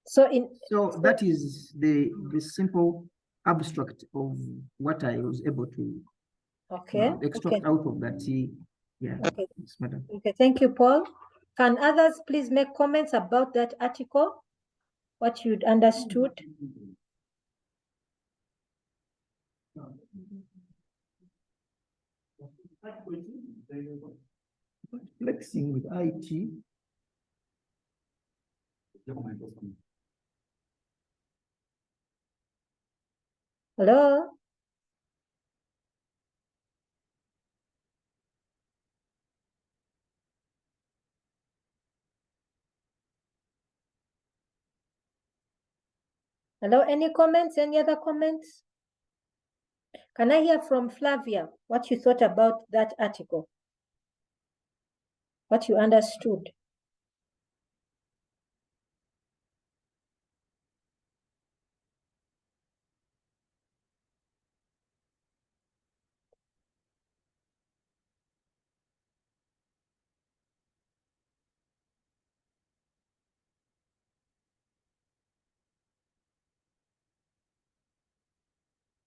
So that is the simple abstract of what I was able to extract out of that. Yeah. Okay. Yes, madam. Okay, thank you, Paul. Can others please make comments about that article? What you'd understood? Flexing with IT. Hello? Hello, any comments? Any other comments? Can I hear from Flavia what you thought about that article? What you understood?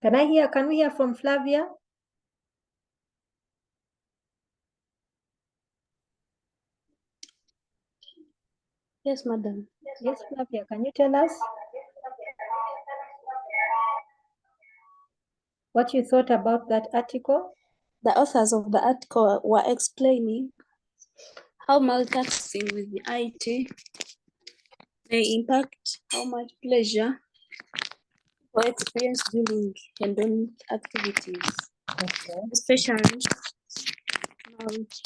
Can we hear from Flavia? Yes, madam. Yes, Flavia, can you tell us what you thought about that article? The authors of the article were explaining how multitasking with the IT may impact how much pleasure or experience during hedonic activities, especially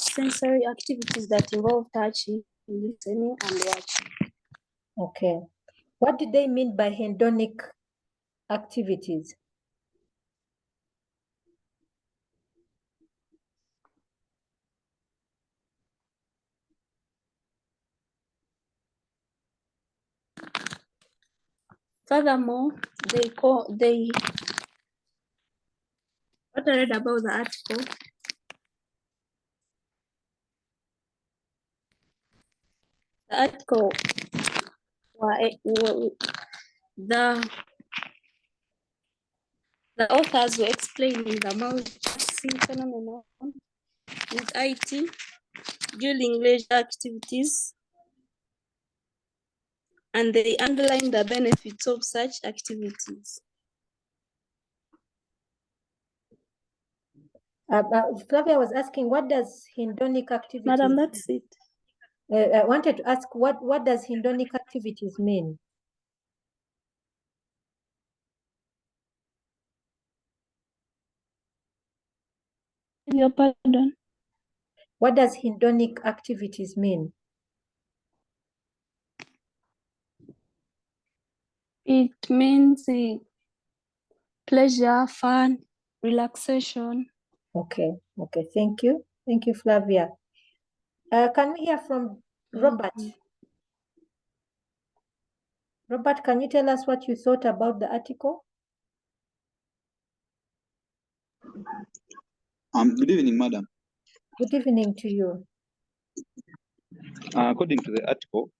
sensory activities that involve touching, listening, and watching. Okay. What did they mean by hedonic activities? Furthermore, what I read about the article, the authors were explaining the multitasking phenomenon with IT during leisure activities, and they underline the benefits of such activities. Flavia was asking, what does hedonic activities? Madam, that's it. I wanted to ask, what does hedonic activities mean? Your pardon. What does hedonic activities mean? It means pleasure, fun, relaxation. Okay, thank you. Thank you, Flavia. Can we hear from Robert? Robert, can you tell us what you thought about the article? Good evening, madam. Good evening to you. According to the article,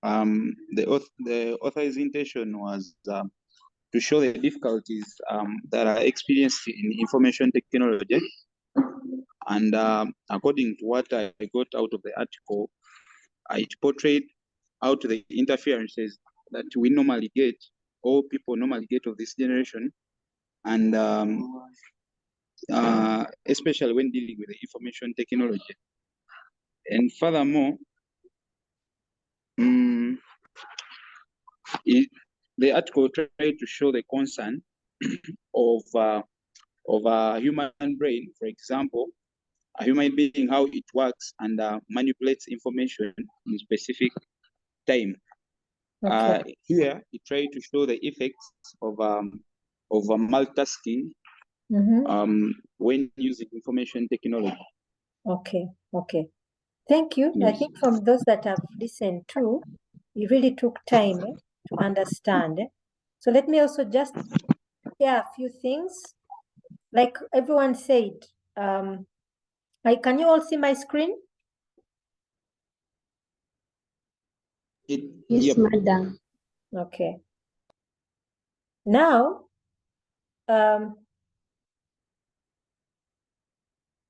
the author's intention was to show the difficulties that are experienced in information technology. And according to what I got out of the article, it portrayed out the interferences that we normally get, all people normally get of this generation, and especially when dealing with the information technology. And furthermore, the article tried to show the concern of a human brain, for example, a human being, how it works and manipulates information in specific time. Okay. Here, it tried to show the effects of multitasking when using information technology. Okay. Thank you. Yes. I think from those that have listened to, you really took time to understand. So let me also just share a few things. Like everyone said, can you all see my screen? Yes, Yep. madam. Okay. Now,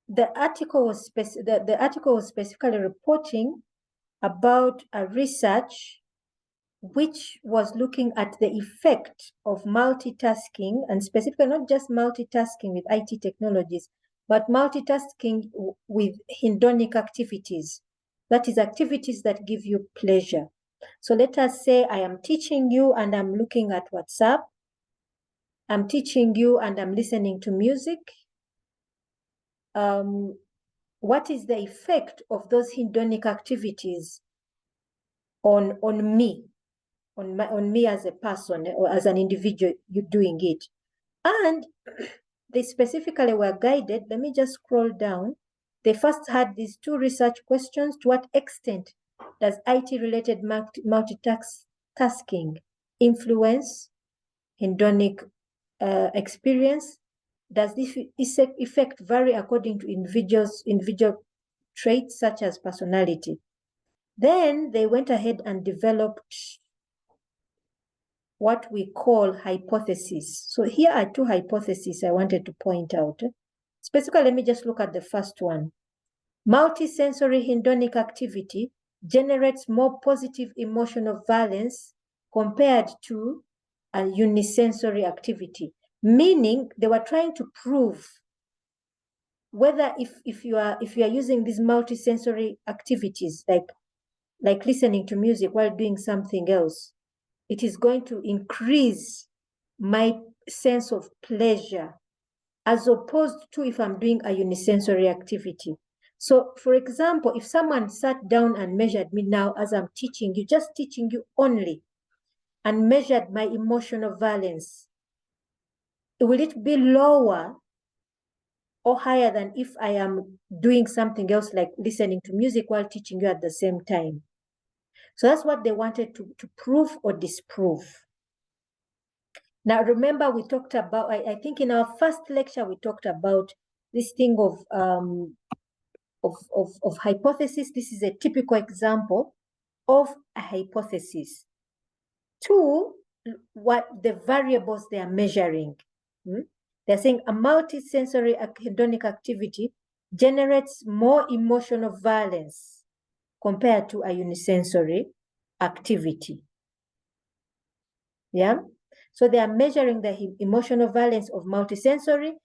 the article was specifically reporting about a research which was looking at the effect of multitasking, and specifically not just multitasking with IT technologies, but multitasking with hedonic activities. That is, activities that give you pleasure. So let us say I am teaching you and I'm looking at WhatsApp. I'm teaching you and I'm listening to music. What is the effect of those hedonic activities on me? On me as a person or as an individual, you doing it. And they specifically were guided. Let me just scroll down. They first had these two research questions. To what extent does IT-related multitasking influence hedonic experience? Does this effect vary according to individual traits such as personality? Then they went ahead and developed what we call hypotheses. So here are two hypotheses I wanted to point out. Specifically, let me just look at the first one. Multisensory hedonic activity generates more positive emotional valence compared to a unisensory activity, meaning they were trying to prove whether if you are using these multisensory activities like listening to music while doing something else, it is going to increase my sense of pleasure as opposed to if I'm doing a unisensory activity. So, for example, if someone sat down and measured me now as I'm teaching you, just teaching you only, and measured my emotional valence, will it be lower or higher than if I am doing something else like listening to music while teaching you at the same time? So that's what they wanted to prove or disprove. Now, remember, we talked about, I think in our first lecture, we talked about this thing of hypothesis. This is a typical example of a hypothesis. Two, what the variables they are measuring. They're saying a multisensory hedonic activity generates more emotional valence compared to a unisensory activity. Yeah. So they are measuring the emotional valence of multisensory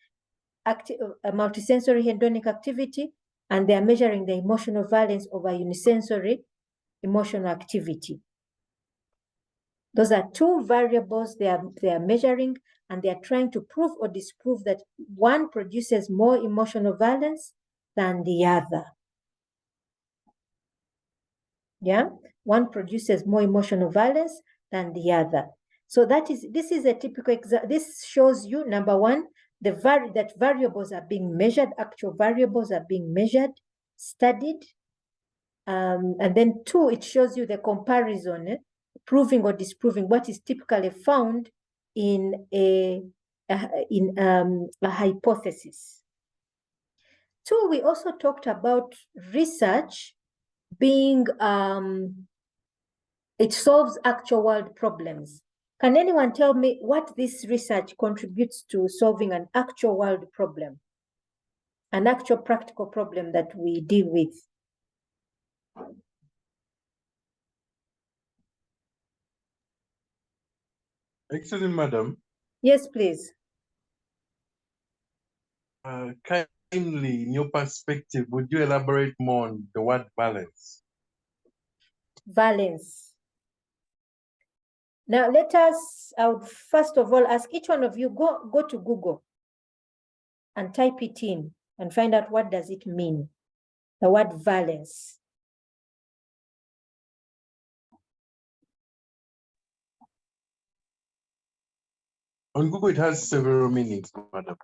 hedonic activity, and they are measuring the emotional valence of a unisensory emotional activity. Those are two variables they are measuring, and they are trying to prove or disprove that one produces more emotional valence than the other. Yeah, one produces more emotional valence than the other. So this is a typical example. This shows you, number one, that variables are being measured, actual variables are being measured, studied. And then two, it shows you the comparison, proving or disproving what is typically found in a hypothesis. Two, we also talked about research being, it solves actual world problems. Can anyone tell me what this research contributes to solving an actual world problem? An actual practical problem that we deal with? Excellent, madam. Yes, please. Kindly, in your perspective, would you elaborate more on the word valence? Valence. Now I would first of all ask each one of you, go to Google and type it in and find out what does it mean, the word valence. On Google, it has several meanings, madam.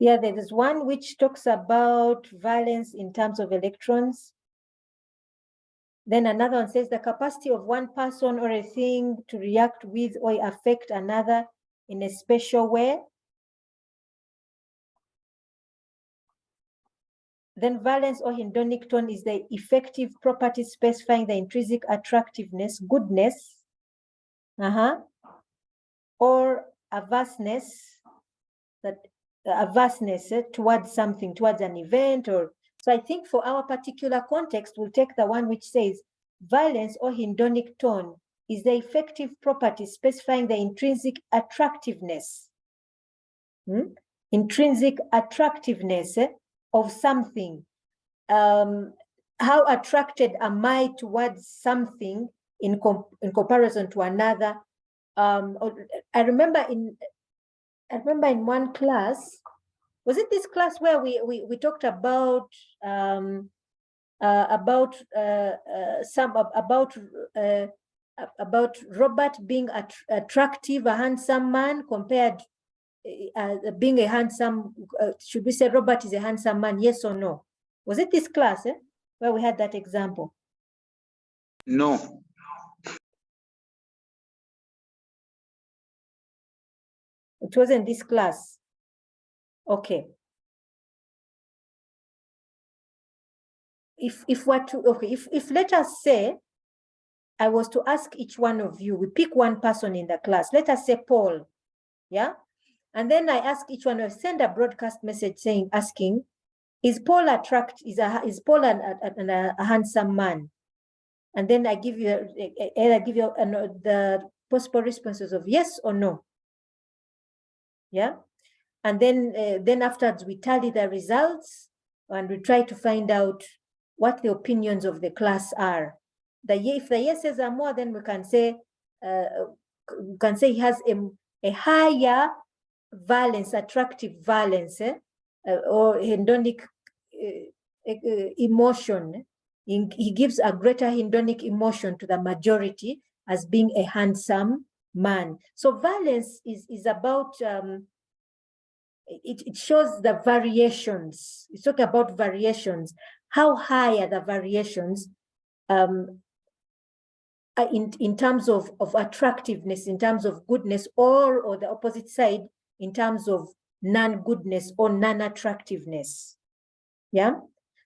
Yeah, there is one which talks about valence in terms of electrons. Then another one says the capacity of one person or a thing to react with or affect another in a special way. Then valence or hedonic tone is the effective property specifying the intrinsic attractiveness, goodness, or averseness, towards something, towards an event. Or so I think for our particular context, we'll take the one which says valence or hedonic tone is the effective property specifying the intrinsic attractiveness. Intrinsic attractiveness of something. How attracted am I towards something in comparison to another? I remember in one class, was it this class where we talked about Robert being attractive, a handsome man compared being a handsome, should we say Robert is a handsome man, yes or no? Was it this class where we had that example? No. It wasn't this class. Okay. If let us say I was to ask each one of you, we pick one person in the class, let us say Paul, yeah? And then I ask each one, send a broadcast message asking, is Paul a handsome man? And then I give you the possible responses of yes or no. Yeah. And then afterwards we tally the results and we try to find out what the opinions of the class are. If the yeses are more, then we can say he has a higher valence, attractive valence, or hedonic emotion. He gives a greater hedonic emotion to the majority as being a handsome man. So valence is about, it shows the variations. It's talking about variations. How high are the variations in terms of attractiveness, in terms of goodness, or the opposite side, in terms of non-goodness or non-attractiveness. Yeah.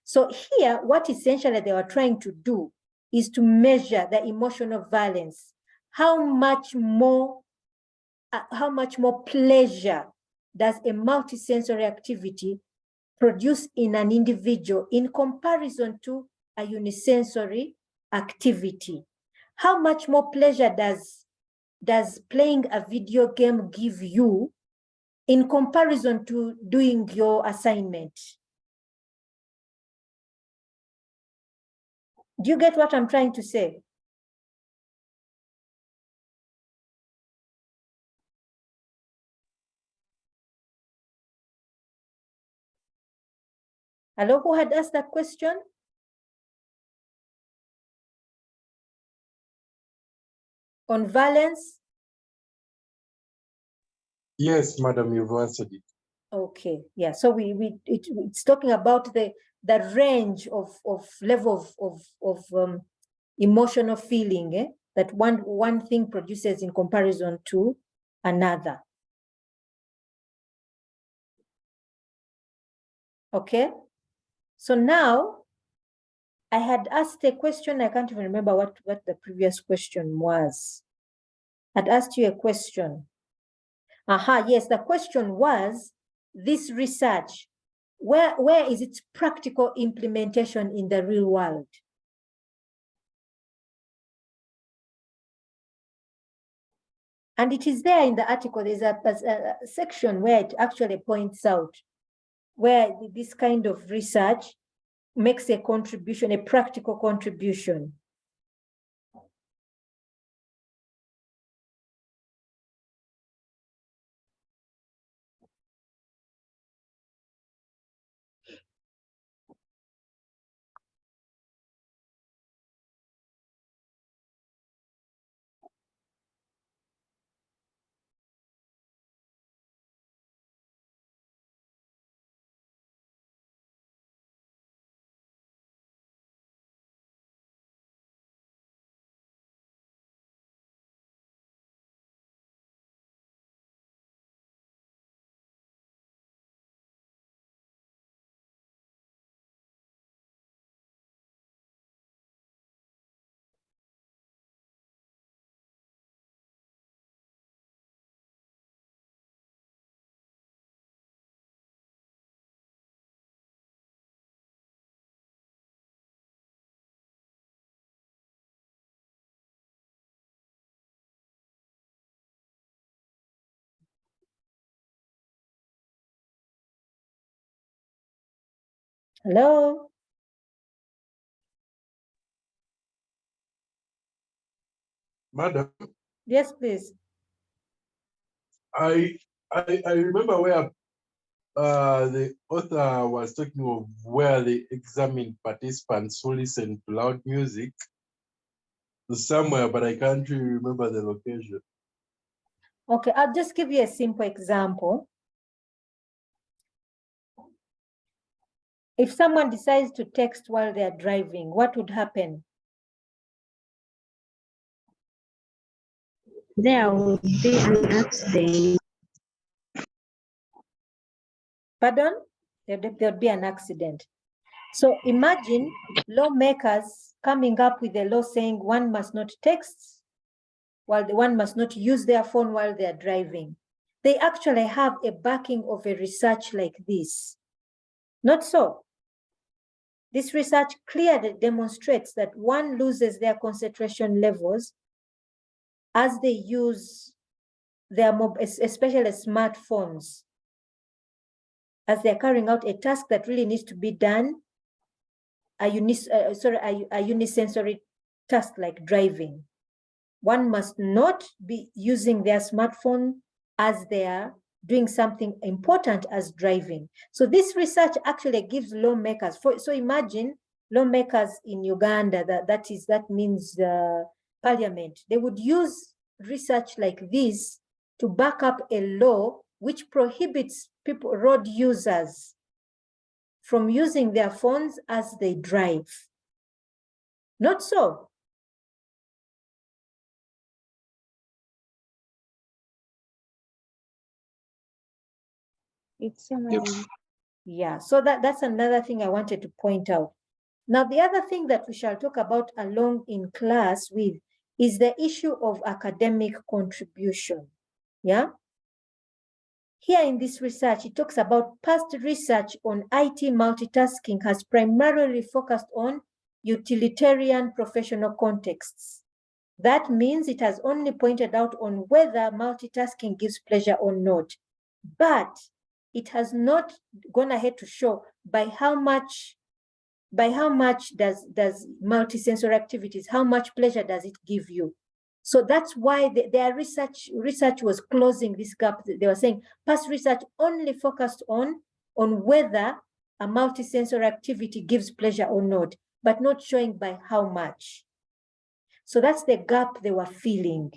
So here, what essentially they were trying to do is to measure the emotional valence. How much more pleasure does a multisensory activity produce in an individual in comparison to a unisensory activity? How much more pleasure does playing a video game give you in comparison to doing your assignment? Do you get what I'm trying to say? Hello, who had asked that question? On valence? Yes, madam, you've answered it. Okay, yeah. So it's talking about the range of level of emotional feeling that one thing produces in comparison to another. Okay, so now I had asked a question. I can't even remember what the previous question was. I'd asked you a question. Yes, the question was, this research, where is its practical implementation in the real world? And it is there in the article. There's a section where it actually points out where this kind of research makes a contribution, a practical contribution. Hello? Madam, Yes, please. I remember where the author was talking of where they examined participants who listened to loud music somewhere, but I can't really remember the location. Okay, I'll just give you a simple example. If someone decides to text while they're driving, what would happen? There would be an accident. Pardon? There would be an accident. So imagine lawmakers coming up with a law saying one must not text while one must not use their phone while they're driving. They actually have a backing of a research like this. Not so. This research clearly demonstrates that one loses their concentration levels as they use their, especially smartphones, as they're carrying out a task that really needs to be done, a unisensory task like driving. One must not be using their smartphone as they are doing something important as driving. So this research actually gives lawmakers, so imagine lawmakers in Uganda, that means parliament, they would use research like this to back up a law which prohibits road users from using their phones as they drive. Not so. It's similar. Yeah, so that's another thing I wanted to point out. Now, the other thing that we shall talk about along in class with is the issue of academic contribution. Yeah. Here in this research, it talks about past research on IT multitasking has primarily focused on utilitarian professional contexts. That means it has only pointed out on whether multitasking gives pleasure or not, but it has not gone ahead to show by how much does multisensory activities, how much pleasure does it give you? So that's why their research was closing this gap. They were saying past research only focused on whether a multisensory activity gives pleasure or not, but not showing by how much. So that's the gap they were filling.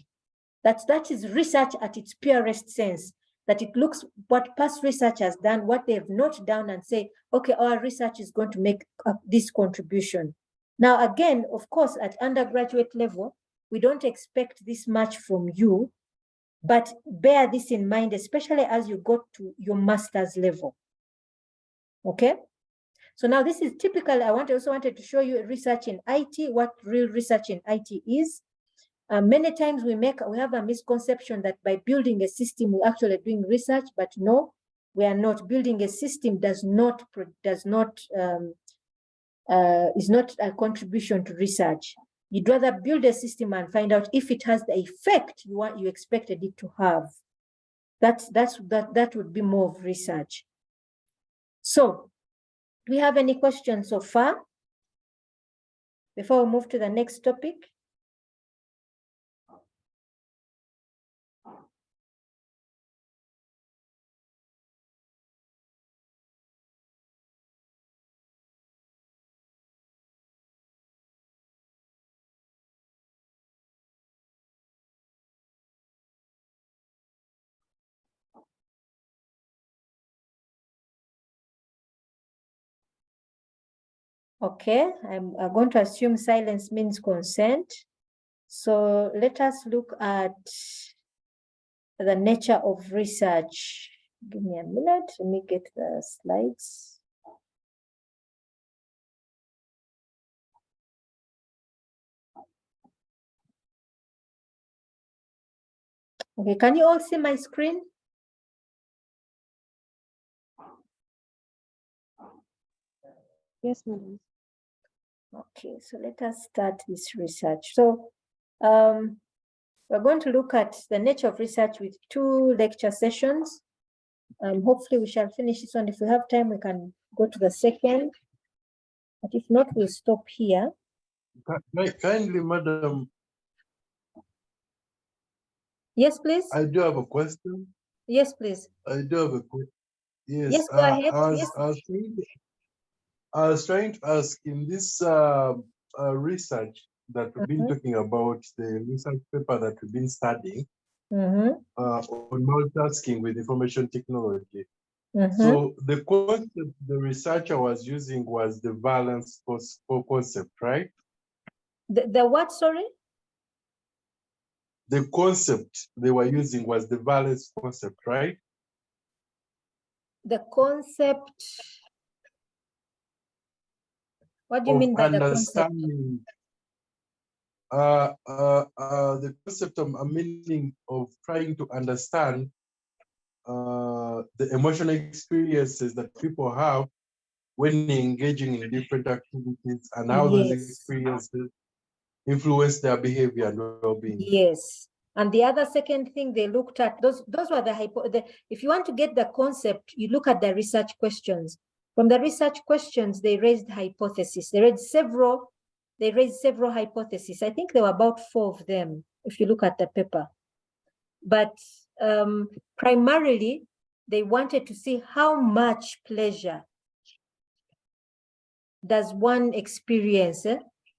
That is research at its purest sense, that it looks what past research has done, what they have noted down and say, okay, our research is going to make this contribution. Now, again, of course, at undergraduate level, we don't expect this much from you, but bear this in mind, especially as you go to your master's level. Okay? So now this is typical. I also wanted to show you research in IT, what real research in IT is. Many times we have a misconception that by building a system, we're actually doing research, but no, we are not. Building a system is not a contribution to research. You'd rather build a system and find out if it has the effect you expected it to have. That would be more of research. So, do we have any questions so far before we move to the next topic? Okay, I'm going to assume silence means consent. So let us look at the nature of research. Give me a minute, let me get the slides. Okay, can you all see my screen? Yes, madam. Okay, so let us start this research. So we're going to look at the nature of research with 2 lecture sessions. Hopefully we shall finish this one. If we have time, we can go to the second. But if not, we'll stop here. Kindly, madam. Yes, please. I do have a question. Yes, please. I do have a question. Yes. Yes, go ahead. I was trying to ask in this research that we've been talking about, the research paper that we've been studying on multitasking with information technology. So the concept the researcher was using was the balance concept, right? The what, sorry? The concept they were using was the balance concept, right? The concept. What do you mean by the concept? The concept of a meaning of trying to understand the emotional experiences that people have when engaging in different activities and how those experiences influence their behavior and well-being. Yes. And the other second thing they looked at, those were if you want to get the concept, you look at the research questions. From the research questions, they raised hypotheses. They raised several hypotheses. I think there were about 4 of them, if you look at the paper. But primarily, they wanted to see how much pleasure does one experience.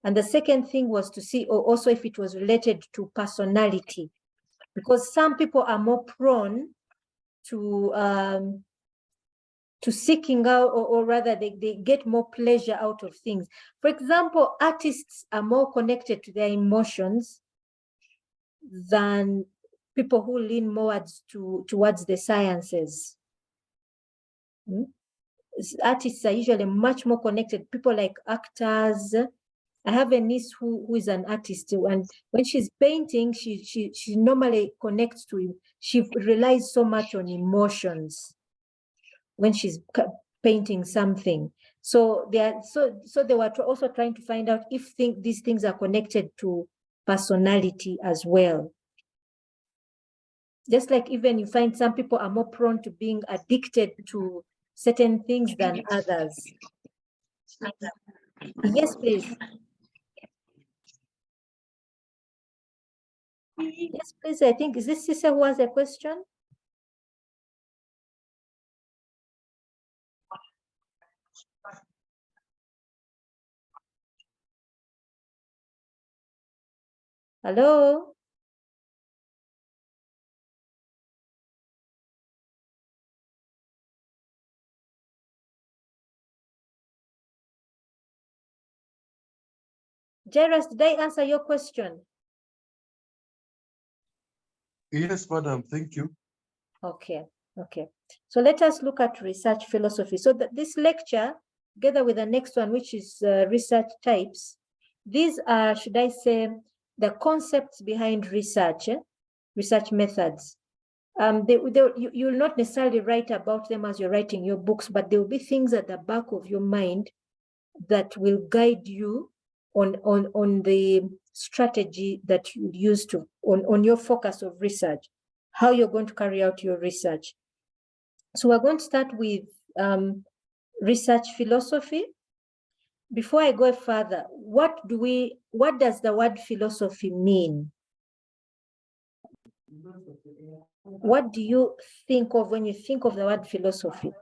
And the second thing was to see also if it was related to personality, because some people are more prone to seeking out, or rather they get more pleasure out of things. For example, artists are more connected to their emotions than people who lean more towards the sciences. Artists are usually much more connected. People like actors. I have a niece who is an artist, and when she's painting, she normally connects to him. She relies so much on emotions when she's painting something. So they were also trying to find out if these things are connected to personality as well. Just like even you find some people are more prone to being addicted to certain things than others. Yes, please. Yes, please. I think, is this Cisa who has a question? Hello? Jairus, did I answer your question? Yes, madam, thank you. Okay. So let us look at research philosophy. So this lecture, together with the next one, which is research types, these are, should I say, the concepts behind research, research methods. You will not necessarily write about them as you're writing your books, but there will be things at the back of your mind that will guide you on the strategy that you use on your focus of research, how you're going to carry out your research. So we're going to start with research philosophy. Before I go further, what does the word philosophy mean? What do you think of when you think of the word philosophy?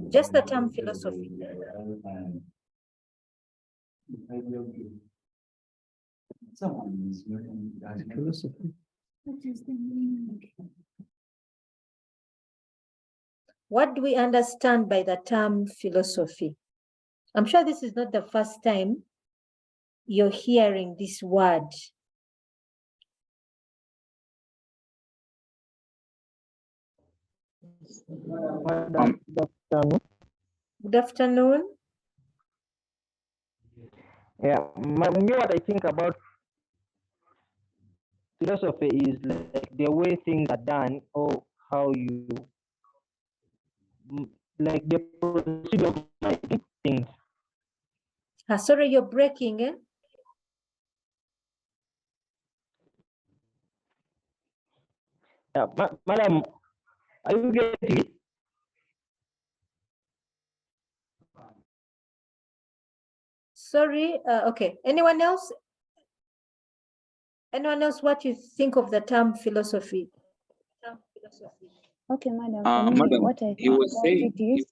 Just the term philosophy. What do we understand by the term philosophy? I'm sure this is not the first time you're hearing this word. Good afternoon. Yeah, what I think about philosophy is like the way things are done, or how you like the procedure of making things. Sorry, you're breaking, eh? Yeah, madam, are you getting it? Sorry, okay. Anyone else? Anyone else, what you think of the term philosophy? Okay, madam. Madam, What I he think was about saying it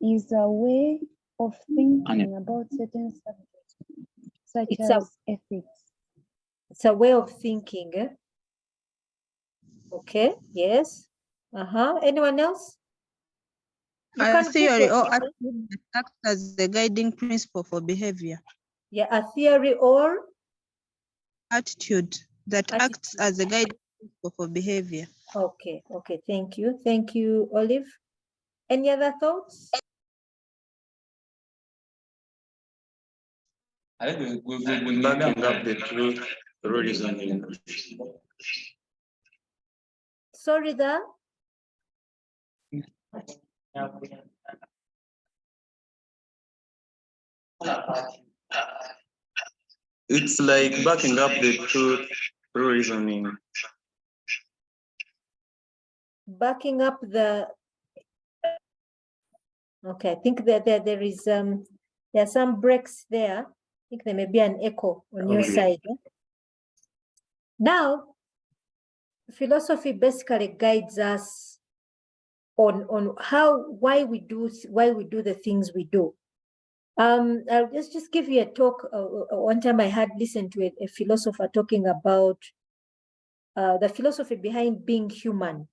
is a way of thinking about certain subjects, such as ethics. It's a way of thinking. Eh? Okay, yes. Anyone else? A theory or attitude that acts as the guiding principle for behavior. Yeah, a theory or attitude that acts as a guiding principle for behavior. Okay, okay, thank you. Thank you, Olive. Any other thoughts? I think we've been backing up the truth through reasoning. Sorry, there. It's like backing up the truth through reasoning. Backing up the. Okay, I think that there is there are some breaks there. I think there may be an echo on your side. Now, philosophy basically guides us on why we do the things we do. I'll just give you a talk. One time I had listened to a philosopher talking about the philosophy behind being human,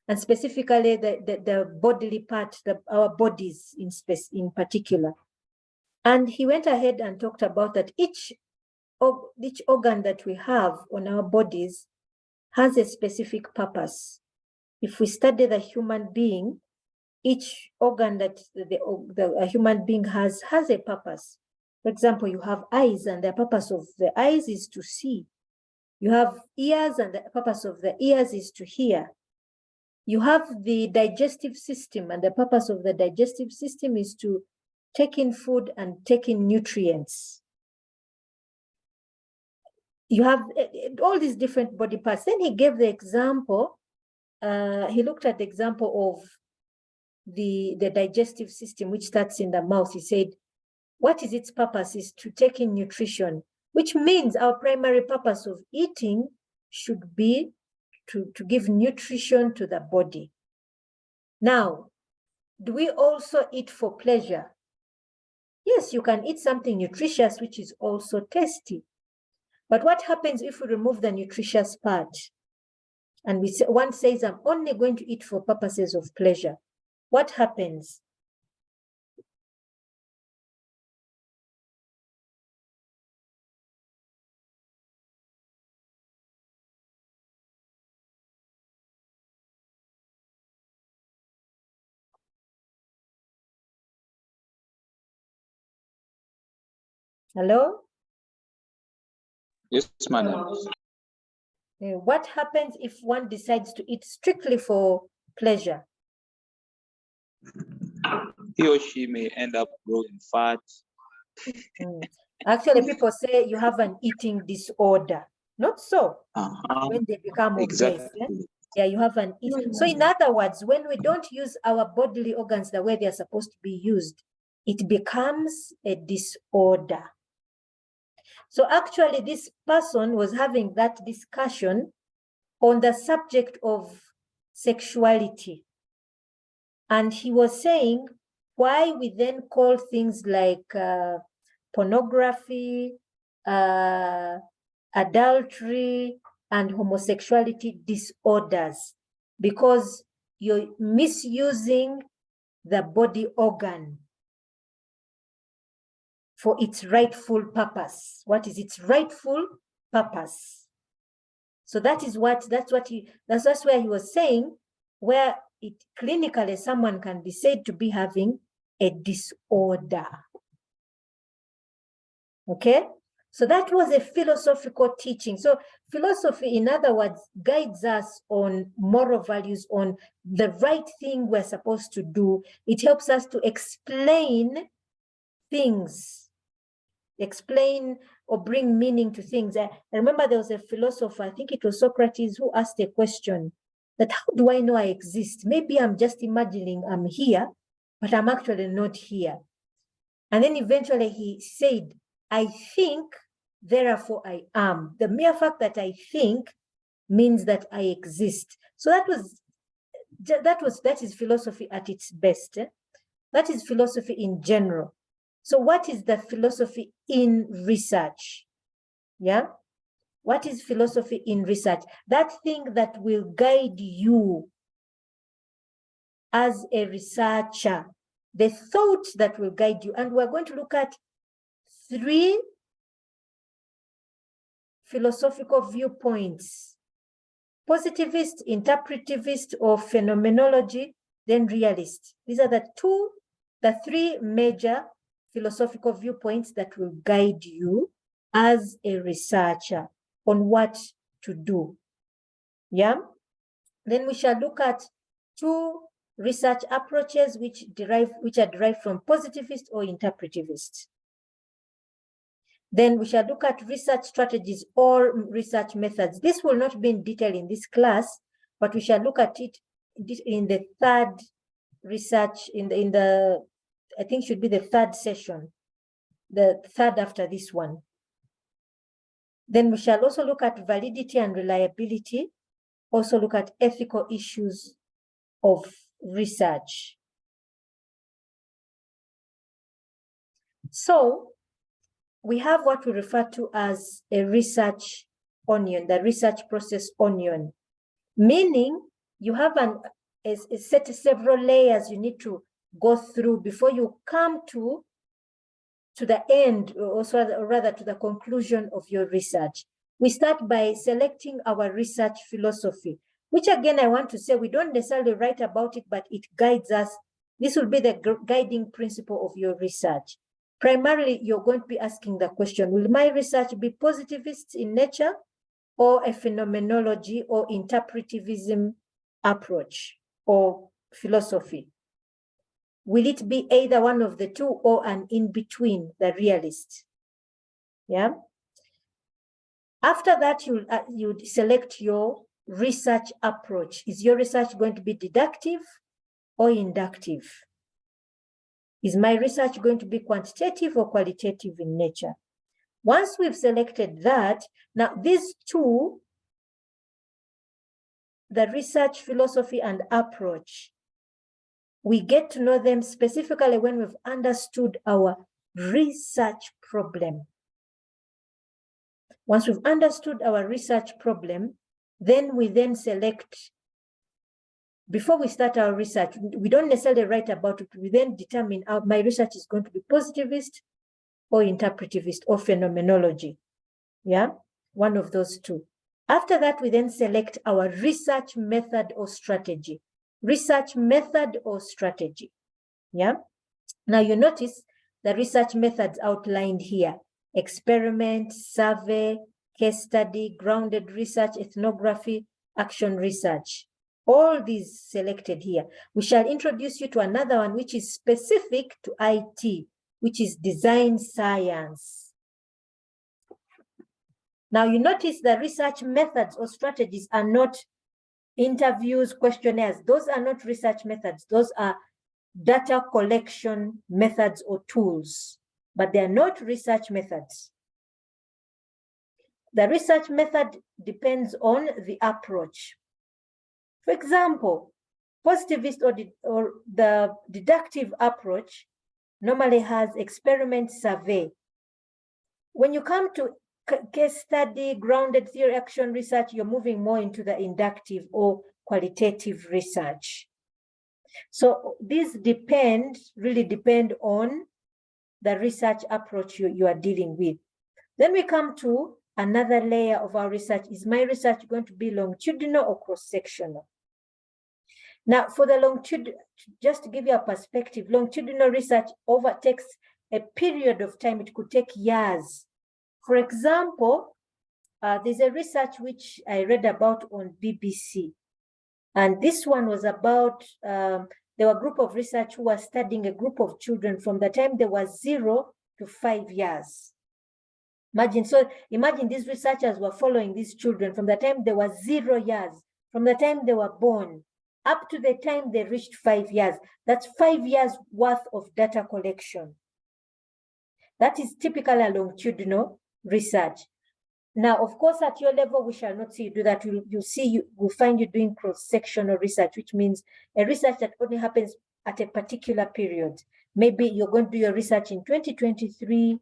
and specifically the bodily part, our bodies in particular. And he went ahead and talked about that each organ that we have on our bodies has a specific purpose. If we study the human being, each organ that the human being has a purpose. For example, you have eyes, and the purpose of the eyes is to see. You have ears, and the purpose of the ears is to hear. You have the digestive system, and the purpose of the digestive system is to take in food and take in nutrients. You have all these different body parts. Then he gave the example, he looked at the example of the digestive system, which starts in the mouth. He said, what is its purpose is to take in nutrition, which means our primary purpose of eating should be to give nutrition to the body. Now, do we also eat for pleasure? Yes, you can eat something nutritious, which is also tasty. But what happens if we remove the nutritious part? And one says, I'm only going to eat for purposes of pleasure. What happens? Hello? Yes, madam. What happens if one decides to eat strictly for pleasure? He or she may end up growing fat. Actually, people say you have an eating disorder. Not so. When they become obese. Yeah, you have an eating. So in other words, when we don't use our bodily organs the way they are supposed to be used, it becomes a disorder. So actually, this person was having that discussion on the subject of sexuality. And he was saying why we then call things like pornography, adultery, and homosexuality disorders, because you're misusing the body organ for its rightful purpose. What is its rightful purpose? So that's where he was saying, where it clinically someone can be said to be having a disorder. Okay, so that was a philosophical teaching. So philosophy, in other words, guides us on moral values, on the right thing we're supposed to do. It helps us to explain things, explain or bring meaning to things. I remember there was a philosopher, I think it was Socrates, who asked a question that, how do I know I exist? Maybe I'm just imagining I'm here, but I'm actually not here. And then eventually he said, I think, therefore I am. The mere fact that I think means that I exist. So that is philosophy at its best. That is philosophy in general. So what is the philosophy in research? Yeah. What is philosophy in research? That thing that will guide you as a researcher, the thought that will guide you. And we're going to look at 3 philosophical viewpoints: positivist, interpretivist, or phenomenology, then realist. These are the 3 major philosophical viewpoints that will guide you as a researcher on what to do. Yeah. Then we shall look at 2 research approaches which are derived from positivist or interpretivist. Then we shall look at research strategies or research methods. This will not be in detail in this class, but we shall look at it in the 3rd research, in the I think should be the 3rd session, the 3rd after this one. Then we shall also look at validity and reliability, also look at ethical issues of research. So we have what we refer to as a research onion, the research process onion, meaning you have a set of several layers you need to go through before you come to the end, or rather to the conclusion of your research. We start by selecting our research philosophy, which again, I want to say, we don't necessarily write about it, but it guides us. This will be the guiding principle of your research. Primarily, you're going to be asking the question, will my research be positivist in nature or a phenomenology or interpretivism approach or philosophy? Will it be either one of the 2 or an in-between, the realist? Yeah. After that, you'd select your research approach. Is your research going to be deductive or inductive? Is my research going to be quantitative or qualitative in nature? Once we've selected that, now these 2, the research philosophy and approach, we get to know them specifically when we've understood our research problem. Once we've understood our research problem, then we then select, before we start our research, we don't necessarily write about it, we then determine my research is going to be positivist or interpretivist or phenomenology. Yeah, one of those 2. After that, we then select our research method or strategy. Research method or strategy. Yeah. Now you notice the research methods outlined here: experiment, survey, case study, grounded research, ethnography, action research. All these selected here. We shall introduce you to another one which is specific to IT, which is design science. Now you notice the research methods or strategies are not interviews, questionnaires. Those are not research methods. Those are data collection methods or tools, but they are not research methods. The research method depends on the approach. For example, positivist or the deductive approach normally has experiment, survey. When you come to case study, grounded theory, action research, you're moving more into the inductive or qualitative research. So these really depend on the research approach you are dealing with. Then we come to another layer of our research. Is my research going to be longitudinal or cross-sectional? Now, for the longitudinal, just to give you a perspective, longitudinal research overtakes a period of time. It could take years. For example, there's a research which I read about on BBC. And this one was about, there were a group of research who were studying a group of children from the time they were 0 to 5 years. Imagine these researchers were following these children from the time they were 0 years, from the time they were born, up to the time they reached 5 years. That's 5 years worth of data collection. That is typical longitudinal research. Now, of course, at your level, we shall not see you do that. We'll find you doing cross-sectional research, which means a research that only happens at a particular period. Maybe you're going to do your research in 2023,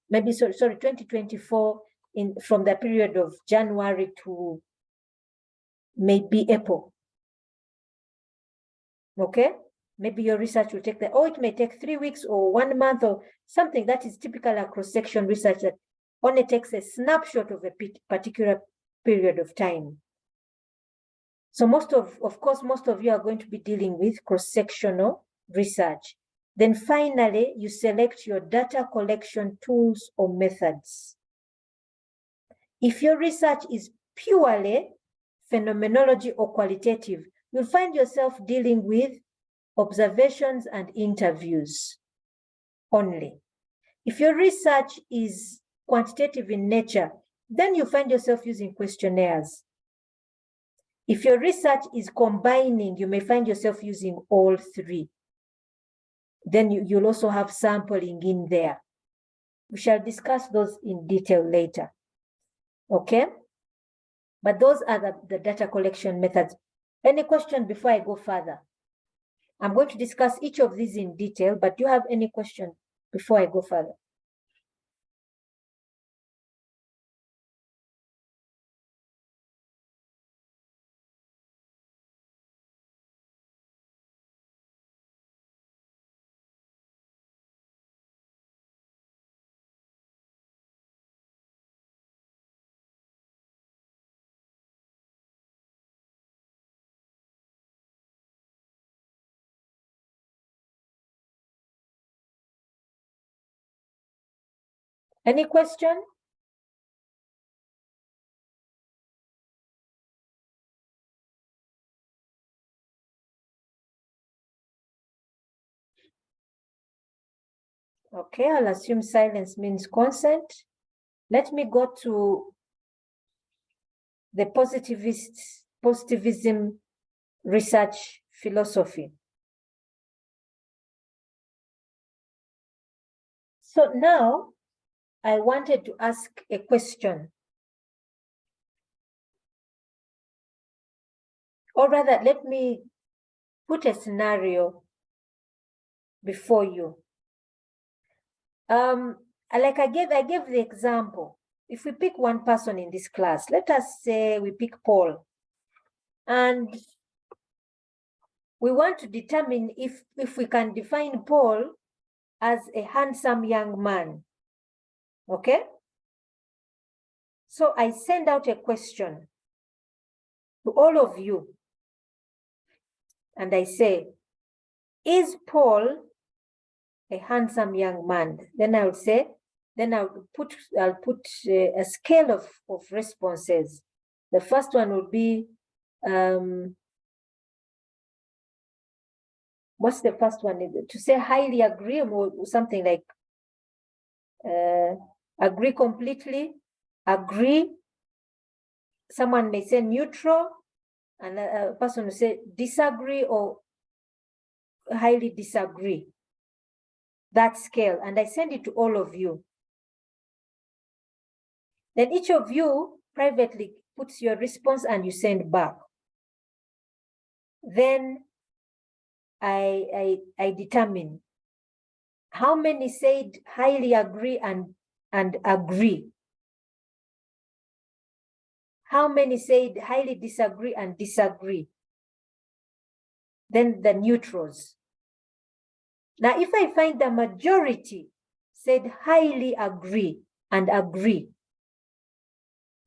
maybe, sorry, 2024, from the period of January to maybe April. Okay? Maybe your research will take it may take 3 weeks or 1 month or something. That is typical cross-section research that only takes a snapshot of a particular period of time. So of course, most of you are going to be dealing with cross-sectional research. Then finally, you select your data collection tools or methods. If your research is purely phenomenology or qualitative, you'll find yourself dealing with observations and interviews only. If your research is quantitative in nature, then you find yourself using questionnaires. If your research is combining, you may find yourself using all three. Then you'll also have sampling in there. We shall discuss those in detail later. Okay? But those are the data collection methods. Any question before I go further? I'm going to discuss each of these in detail, but do you have any question before I go further? Any question? Okay, I'll assume silence means consent. Let me go to the positivism research philosophy. So now I wanted to ask a question. Or rather, let me put a scenario before you. Like I gave the example. If we pick one person in this class, let us say we pick Paul, and we want to determine if we can define Paul as a handsome young man. Okay? So I send out a question to all of you, and I say, is Paul a handsome young man? Then I'll put a scale of responses. The first one would be, what's the first one? To say highly agree, or something like agree completely, agree. Someone may say neutral, and a person will say disagree or highly disagree. That scale, and I send it to all of you. Then each of you privately puts your response and you send back. Then I determine how many said highly agree and agree. How many said highly disagree and disagree. Then the neutrals. Now, if I find the majority said highly agree and agree,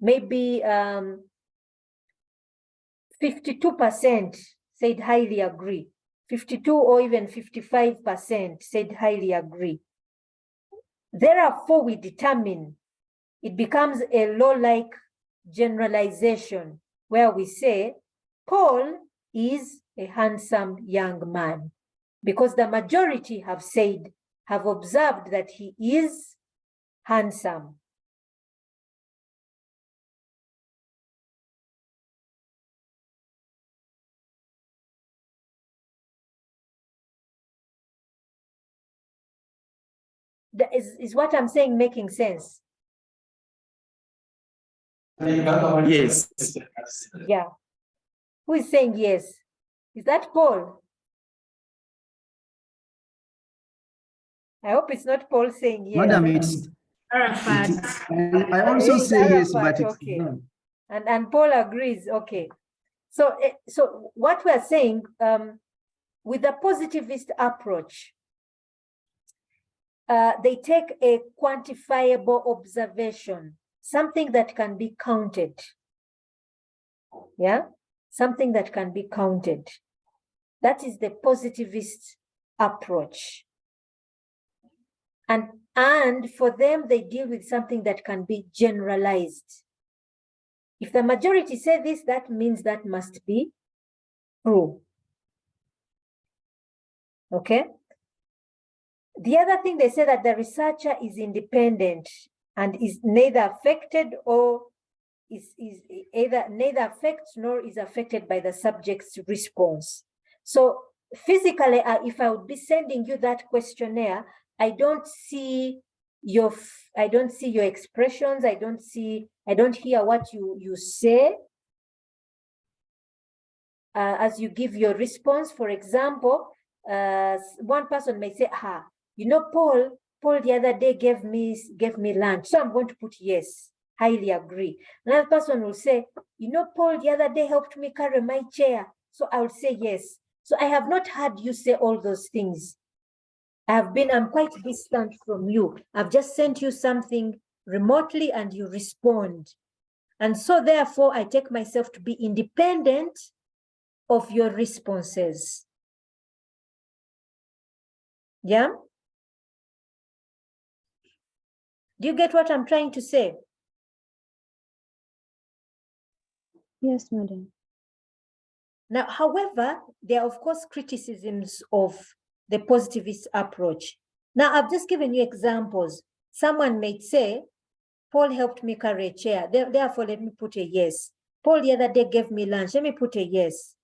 maybe 52% said highly agree, 52 or even 55% said highly agree. Therefore, we determine it becomes a law-like generalization where we say Paul is a handsome young man, because the majority have observed that he is handsome. Is what I'm saying making sense? Yes. Yeah. Who is saying yes? Is that Paul? I hope it's not Paul saying yes. Madam, it's Arafat. I also say yes, but it's okay. no. And Paul agrees. Okay. So what we're saying, with a positivist approach, they take a quantifiable observation, something that can be counted. Yeah, something that can be counted. That is the positivist approach. And for them, they deal with something that can be generalized. If the majority say this, that means that must be true. Okay. The other thing, they say that the researcher is independent and is neither affected or is either neither affects nor is affected by the subject's response. So physically, if I would be sending you that questionnaire, I don't see your expressions. I don't hear what you say as you give your response. For example, one person may say, you know, Paul the other day gave me lunch, so I'm going to put yes, highly agree. Another person will say, you know, Paul the other day helped me carry my chair, so I will say yes. So I have not heard you say all those things. I'm quite distant from you. I've just sent you something remotely and you respond. And so therefore, I take myself to be independent of your responses. Yeah? Do you get what I'm trying to say? Yes, madam. Now, however, there are, of course, criticisms of the positivist approach. Now, I've just given you examples. Someone may say, Paul helped me carry a chair, therefore let me put a yes. Paul the other day gave me lunch, let me put a yes.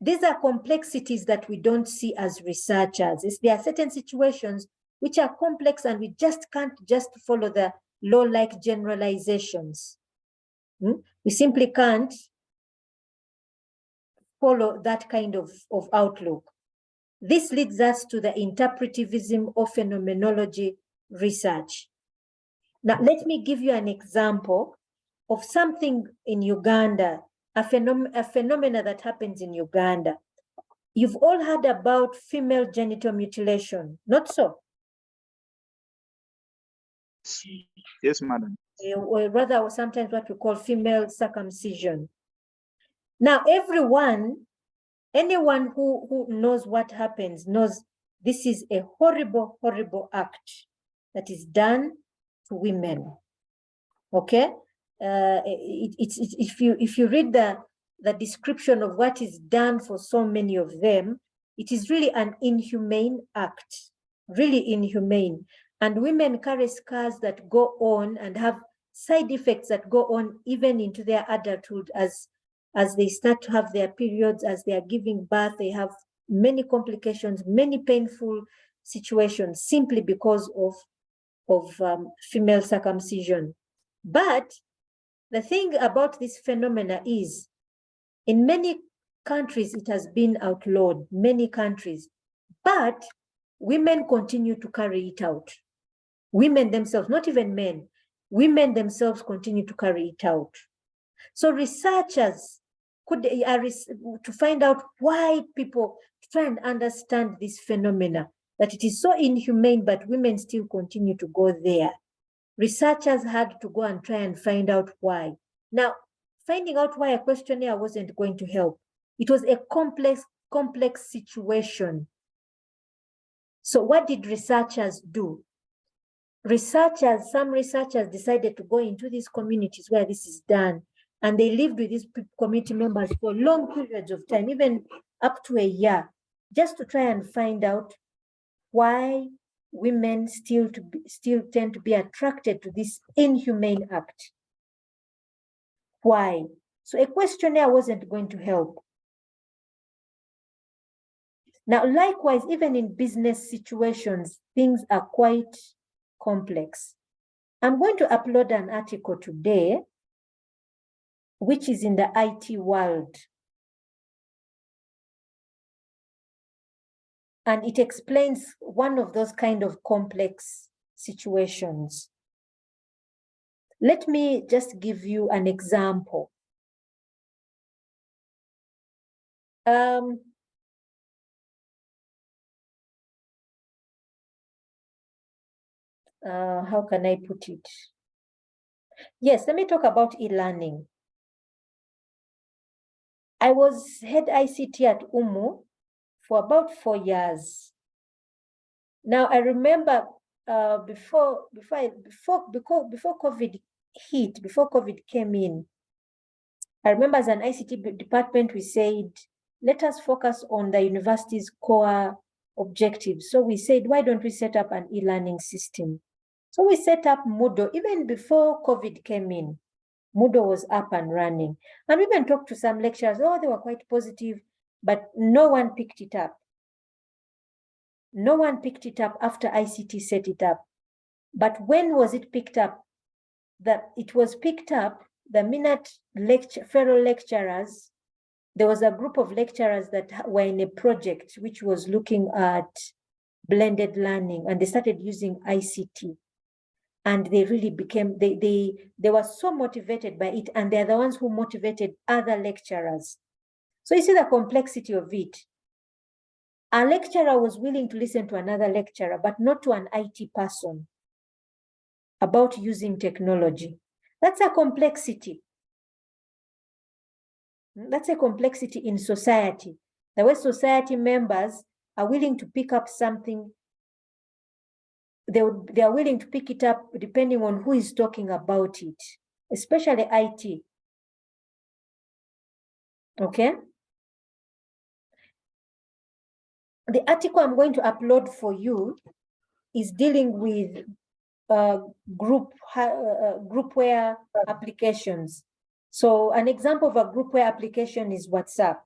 These are complexities that we don't see as researchers. There are certain situations which are complex and we just can't just follow the law-like generalizations. We simply can't follow that kind of outlook. This leads us to the interpretivism of phenomenology research. Now, let me give you an example of something in Uganda, a phenomena that happens in Uganda. You've all heard about female genital mutilation, not so? Yes, madam. Or rather, sometimes what we call female circumcision. Now, anyone who knows what happens knows this is a horrible, horrible act that is done to women. Okay, if you read the description of what is done for so many of them, it is really an inhumane act, really inhumane. And women carry scars that go on and have side effects that go on even into their adulthood as they start to have their periods, as they are giving birth, they have many complications, many painful situations simply because of female circumcision. But the thing about this phenomena is, in many countries, it has been outlawed, many countries, but women continue to carry it out. Women themselves, not even men, women themselves continue to carry it out. So researchers to find out why people try and understand this phenomena, that it is so inhumane, but women still continue to go there. Researchers had to go and try and find out why. Now, finding out why a questionnaire wasn't going to help. It was a complex situation. So what did researchers do? Some researchers decided to go into these communities where this is done, and they lived with these community members for long periods of time, even up to a year, just to try and find out why women still tend to be attracted to this inhumane act. Why? So a questionnaire wasn't going to help. Now, likewise, even in business situations, things are quite complex. I'm going to upload an article today, which is in the IT world. And it explains one of those kind of complex situations. Let me just give you an example. How can I put it? Yes, let me talk about e-learning. I was head ICT at UMU for about 4 years. Now I remember before COVID hit, before COVID came in, I remember as an ICT department, we said, let us focus on the university's core objectives. So we said, why don't we set up an e-learning system? So we set up Moodle even before COVID came in. Moodle was up and running. And we even talked to some lecturers, oh, they were quite positive, but no one picked it up. No one picked it up after ICT set it up. But when was it picked up? That it was picked up the minute fellow lecturers, there was a group of lecturers that were in a project which was looking at blended learning, and they started using ICT. And they really became, they were so motivated by it, and they're the ones who motivated other lecturers. So you see the complexity of it. A lecturer was willing to listen to another lecturer, but not to an IT person about using technology. That's a complexity. That's a complexity in society. The way society members are willing to pick up something, they are willing to pick it up depending on who is talking about it, especially IT. Okay? The article I'm going to upload for you is dealing with groupware applications. So an example of a groupware application is WhatsApp.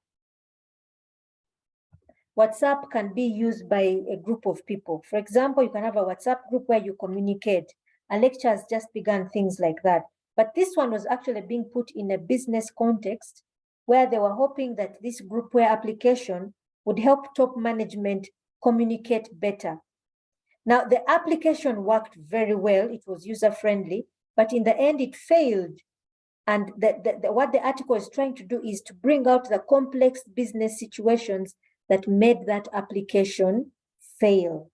WhatsApp can be used by a group of people. For example, you can have a WhatsApp group where you communicate. A lecture has just begun, things like that. But this one was actually being put in a business context where they were hoping that this groupware application would help top management communicate better. Now, the application worked very well. It was user-friendly, but in the end, it failed. And what the article is trying to do is to bring out the complex business situations that made that application fail.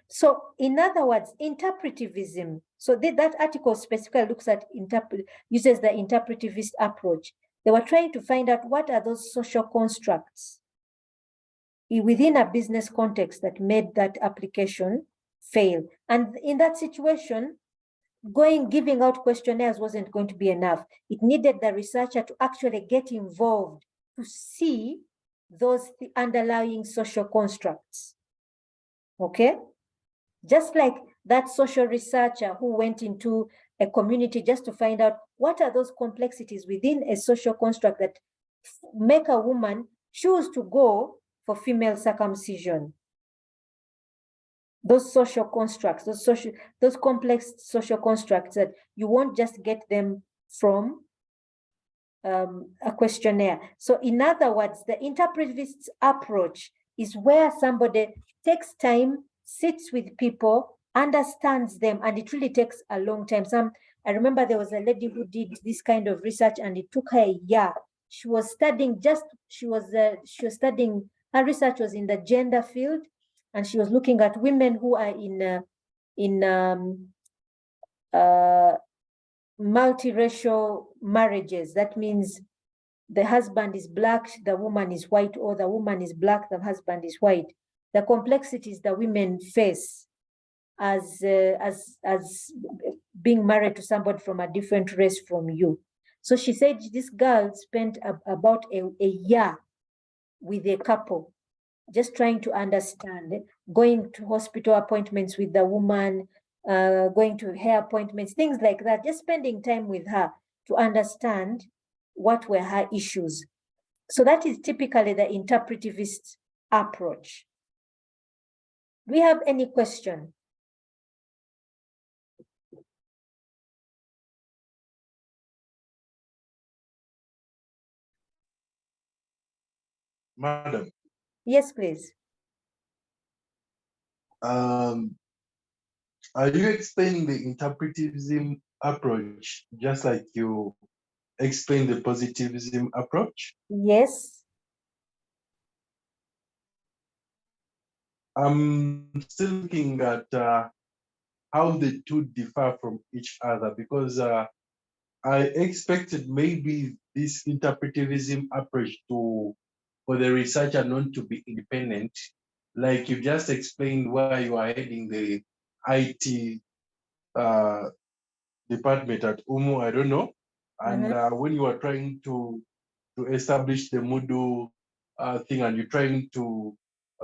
So in other words, interpretivism. So that article specifically looks at, uses the interpretivist approach. They were trying to find out what are those social constructs within a business context that made that application fail. And in that situation, giving out questionnaires wasn't going to be enough. It needed the researcher to actually get involved to see those underlying social constructs. Okay? Just like that social researcher who went into a community just to find out what are those complexities within a social construct that make a woman choose to go for female circumcision. Those social constructs, those complex social constructs that you won't just get them from a questionnaire. So in other words, the interpretivist approach is where somebody takes time, sits with people, understands them, and it really takes a long time. I remember there was a lady who did this kind of research, and it took her a year. She was studying her research was in the gender field, and she was looking at women who are in multiracial marriages. That means the husband is black, the woman is white, or the woman is black, the husband is white. The complexities that women face as being married to somebody from a different race from you. So she said this girl spent about a year with a couple, just trying to understand, going to hospital appointments with the woman, going to hair appointments, things like that, just spending time with her to understand what were her issues. So that is typically the interpretivist approach. Do we have any question? Madam. Yes, please. Are you explaining the interpretivism approach just like you explained the positivism approach? Yes. I'm still looking at how the two differ from each other, because I expected maybe this interpretivism approach for the researcher not to be independent, like you just explained why you are heading the IT department at UMU, I don't know. And when you are trying to establish the Moodle thing, and you're trying to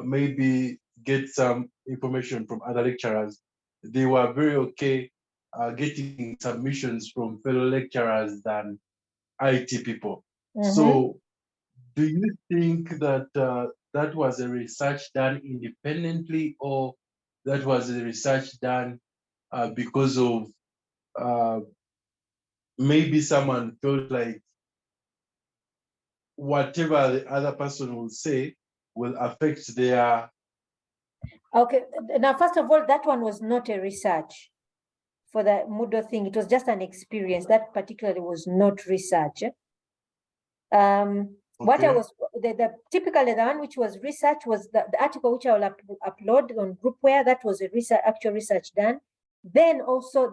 maybe get some information from other lecturers, they were very okay getting submissions from fellow lecturers than IT people. So do you think that that was a research done independently, or that was a research done because of maybe someone felt like whatever the other person will say will affect their... Okay, now first of all, that one was not a research for the Moodle thing. It was just an experience. That particularly was not research. What I was, typically the one which was research was the article which I will upload on Groupware. That was a actual research done. Then also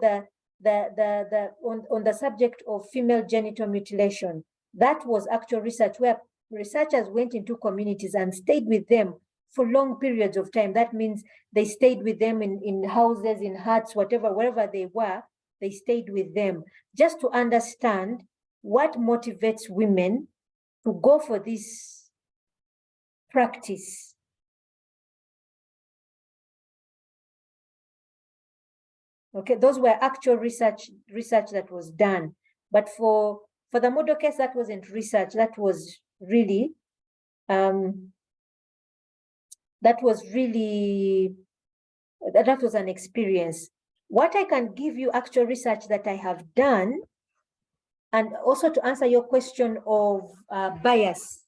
on the subject of female genital mutilation, that was actual research where researchers went into communities and stayed with them for long periods of time. That means they stayed with them in houses, in huts, wherever they were, they stayed with them just to understand what motivates women to go for this practice. Okay, those were actual research that was done. But for the Moodle case, that wasn't research. That was really that was an experience. What I can give you actual research that I have done, and also to answer your question of bias,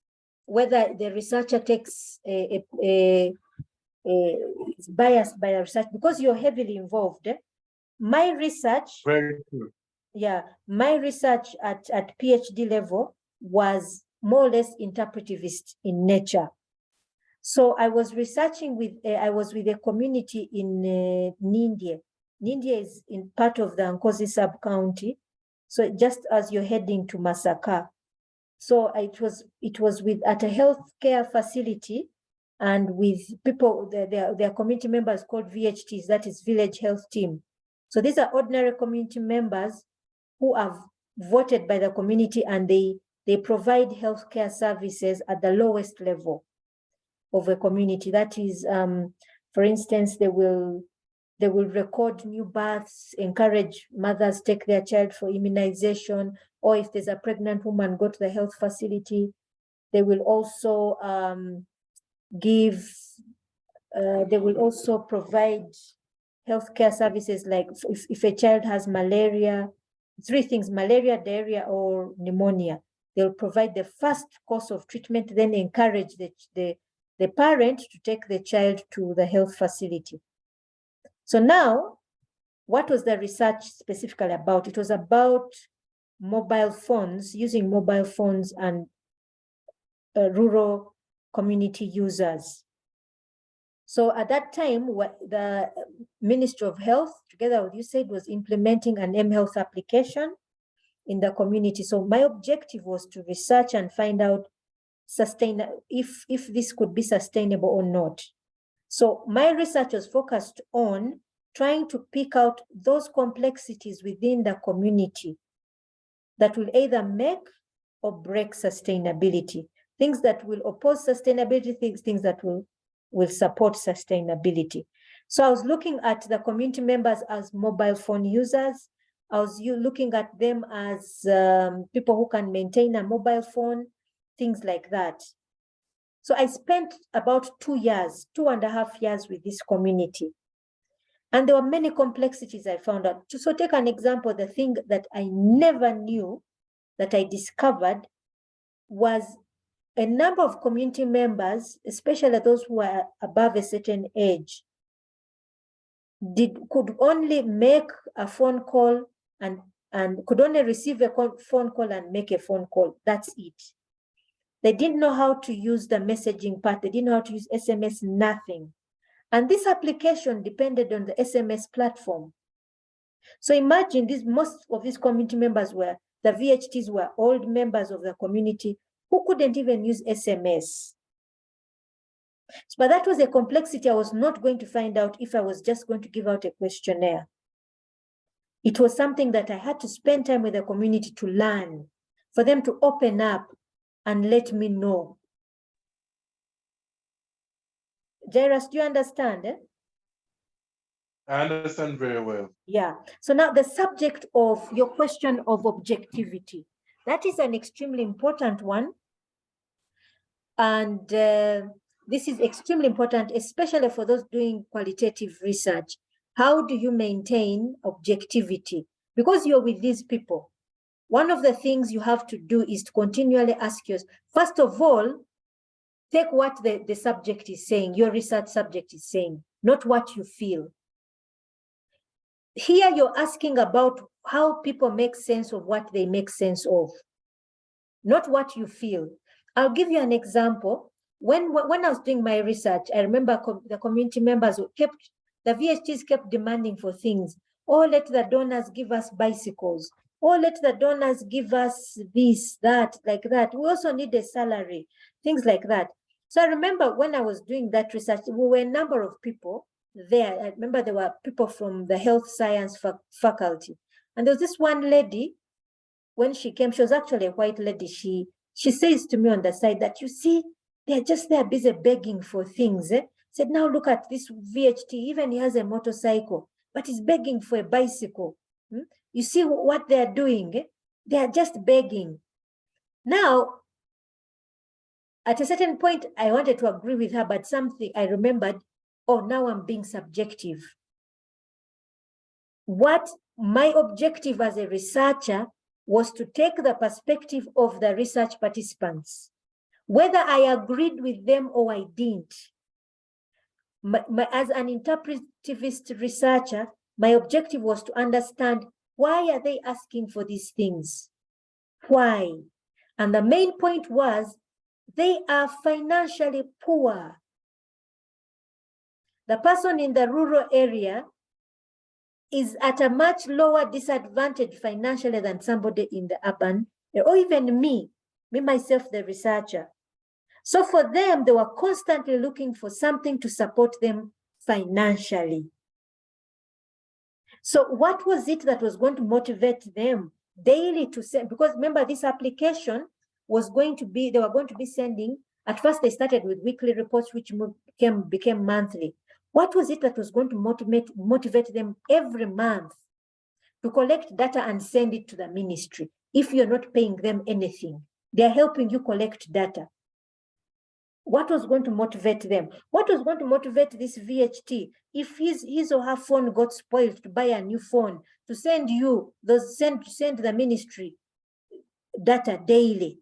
whether the researcher takes is biased by the research, because you're heavily involved. My research, my research at PhD level was more or less interpretivist in nature. So I was researching with, I was with a community in Nindye. Nindye is in part of the Nkozi sub-county. So just as you're heading to Masaka. So it was at a healthcare facility and with people, their community members called VHTs, that is Village Health Team. So these are ordinary community members who have voted by the community, and they provide healthcare services at the lowest level of a community. That is, for instance, they will record new births, encourage mothers take their child for immunization, or if there's a pregnant woman, go to the health facility. They will also they will also provide healthcare services, like if a child has malaria, 3 things: malaria, diarrhea, or pneumonia. They'll provide the first course of treatment, then encourage the parent to take the child to the health facility. So now, what was the research specifically about? It was about mobile phones, using mobile phones and rural community users. So at that time, what the Ministry of Health, together with USAID, was implementing an mHealth application in the community. So my objective was to research and find out if this could be sustainable or not. So my research was focused on trying to pick out those complexities within the community that will either make or break sustainability, things that will oppose sustainability, things that will support sustainability. So I was looking at the community members as mobile phone users. I was looking at them as people who can maintain a mobile phone. things like that. So I spent about 2.5 years with this community. And there were many complexities I found out. So take an example, the thing that I never knew that I discovered was a number of community members, especially those who are above a certain age, could only make a phone call and could only receive a phone call and make a phone call. That's it. They didn't know how to use the messaging part. They didn't know how to use SMS, nothing. And this application depended on the SMS platform. So imagine most of these community members the VHTs were old members of the community who couldn't even use SMS. But that was a complexity I was not going to find out if I was just going to give out a questionnaire. It was something that I had to spend time with the community to learn, for them to open up and let me know. Jairus, do you understand? I understand very well. Yeah. So now the subject of your question of objectivity, that is an extremely important one. And this is extremely important, especially for those doing qualitative research. How do you maintain objectivity? Because you're with these people, one of the things you have to do is to continually ask yourself, first of all, take what the subject is saying, your research subject is saying, not what you feel. Here you're asking about how people make sense of what they make sense of, not what you feel. I'll give you an example. When I was doing my research, I remember the community members the VHTs kept demanding for things. Oh, let the donors give us bicycles. Oh, let the donors give us this, that, like that. We also need a salary, things like that. So I remember when I was doing that research, we were a number of people there. I remember there were people from the health science faculty. And there was this one lady, when she came, she was actually a white lady. She says to me on the side that, you see, they're just there busy begging for things. Said, now look at this VHT, even he has a motorcycle, but he's begging for a bicycle. You see what they're doing? They are just begging. Now, at a certain point, I wanted to agree with her, but something I remembered, oh, now I'm being subjective. What my objective as a researcher was to take the perspective of the research participants, whether I agreed with them or I didn't. As an interpretivist researcher, my objective was to understand, why are they asking for these things? Why? And the main point was, they are financially poor. The person in the rural area is at a much lower disadvantage financially than somebody in the urban, or even me myself, the researcher. So for them, they were constantly looking for something to support them financially. So what was it that was going to motivate them daily to send? Because remember, this application was going to be, they were going to be sending, at first they started with weekly reports, which became monthly. What was it that was going to motivate them every month to collect data and send it to the ministry? If you're not paying them anything, they're helping you collect data. What was going to motivate them? What was going to motivate this VHT? If his or her phone got spoiled, to buy a new phone, to send you, send the ministry data daily,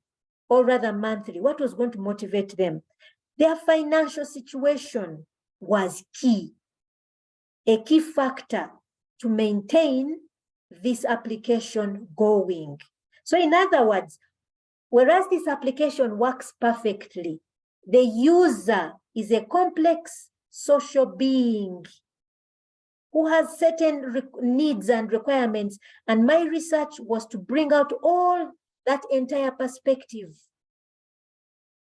or rather monthly, what was going to motivate them? Their financial situation was key, a key factor to maintain this application going. So in other words, whereas this application works perfectly, the user is a complex social being who has certain needs and requirements. And my research was to bring out all that entire perspective.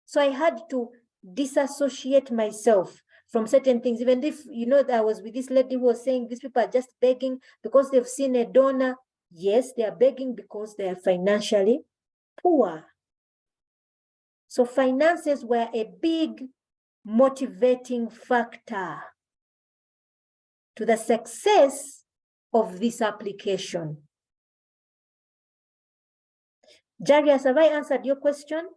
So I had to disassociate myself from certain things, even if, I was with this lady who was saying these people are just begging because they've seen a donor. Yes, they are begging because they are financially poor. So finances were a big motivating factor to the success of this application. Jarius, have I answered your question?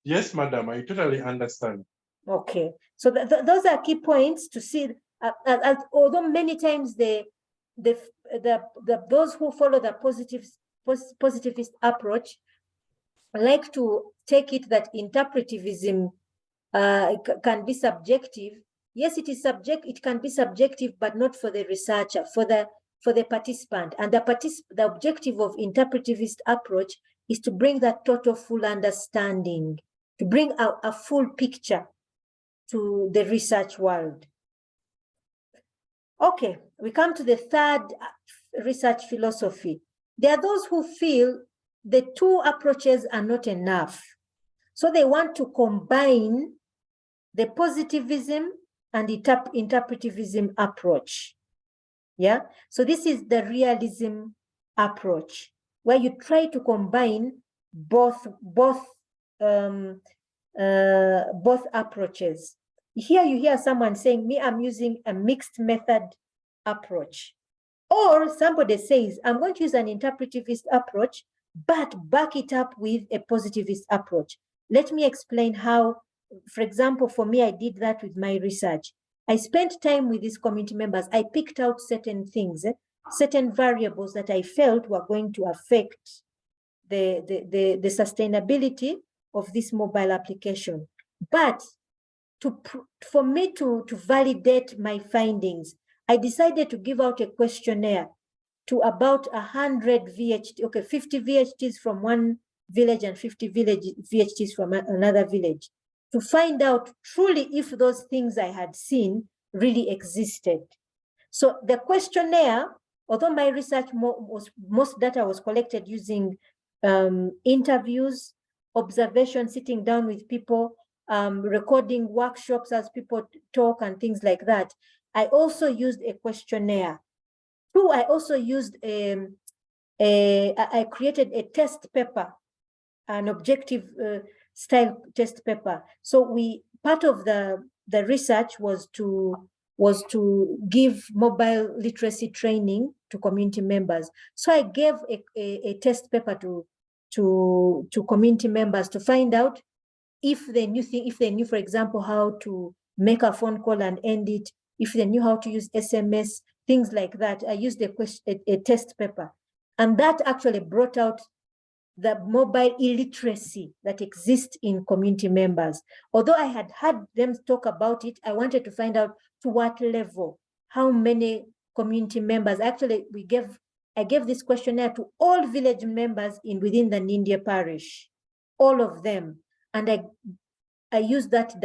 Yes, madam, I totally understand. Okay, so those are key points to see. Although many times those who follow the positivist approach like to take it that interpretivism can be subjective. Yes, it is it can be subjective, but not for the researcher, for the participant. And the objective of interpretivist approach is to bring that total full understanding, to bring a full picture to the research world. Okay, we come to the third research philosophy. There are those who feel the two approaches are not enough. So they want to combine the positivism and the interpretivism approach. Yeah, so this is the realism approach, where you try to combine both approaches. Here you hear someone saying, me, I'm using a mixed method approach. Or somebody says, I'm going to use an interpretivist approach, but back it up with a positivist approach. Let me explain how. For example, for me, I did that with my research. I spent time with these community members. I picked out certain things, certain variables that I felt were going to affect the sustainability of this mobile application. But for me to validate my findings, I decided to give out a questionnaire to about 100 VHT, okay, 50 VHTs from one village and 50 VHTs from another village, to find out truly if those things I had seen really existed. So the questionnaire, although my research most data was collected using interviews, observation, sitting down with people, recording workshops as people talk and things like that, I also used a questionnaire. Two, I also used I created a test paper, an objective style test paper. So part of the research was to give mobile literacy training to community members. So I gave a test paper to community members to find out if they knew, for example, how to make a phone call and end it, if they knew how to use SMS, things like that. I used a test paper, and that actually brought out the mobile illiteracy that exists in community members. Although I had them talk about it, I wanted to find out to what level, how many community members. Actually, I gave this questionnaire to all village members within the Nindia parish, all of them. And I used that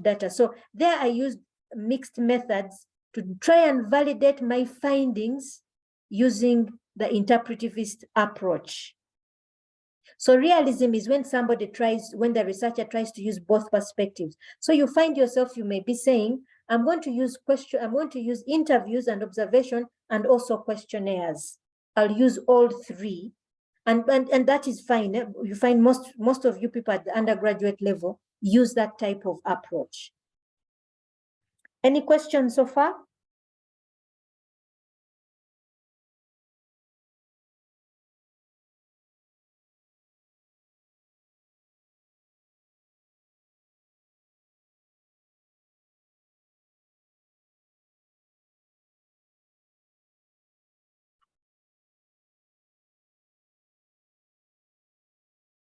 data. So there I used mixed methods to try and validate my findings using the interpretivist approach. So realism is when the researcher tries to use both perspectives. So you find yourself, you may be saying, I'm going to use interviews and observation and also questionnaires. I'll use all three. And that is fine. You find most of you people at the undergraduate level use that type of approach. Any questions so far?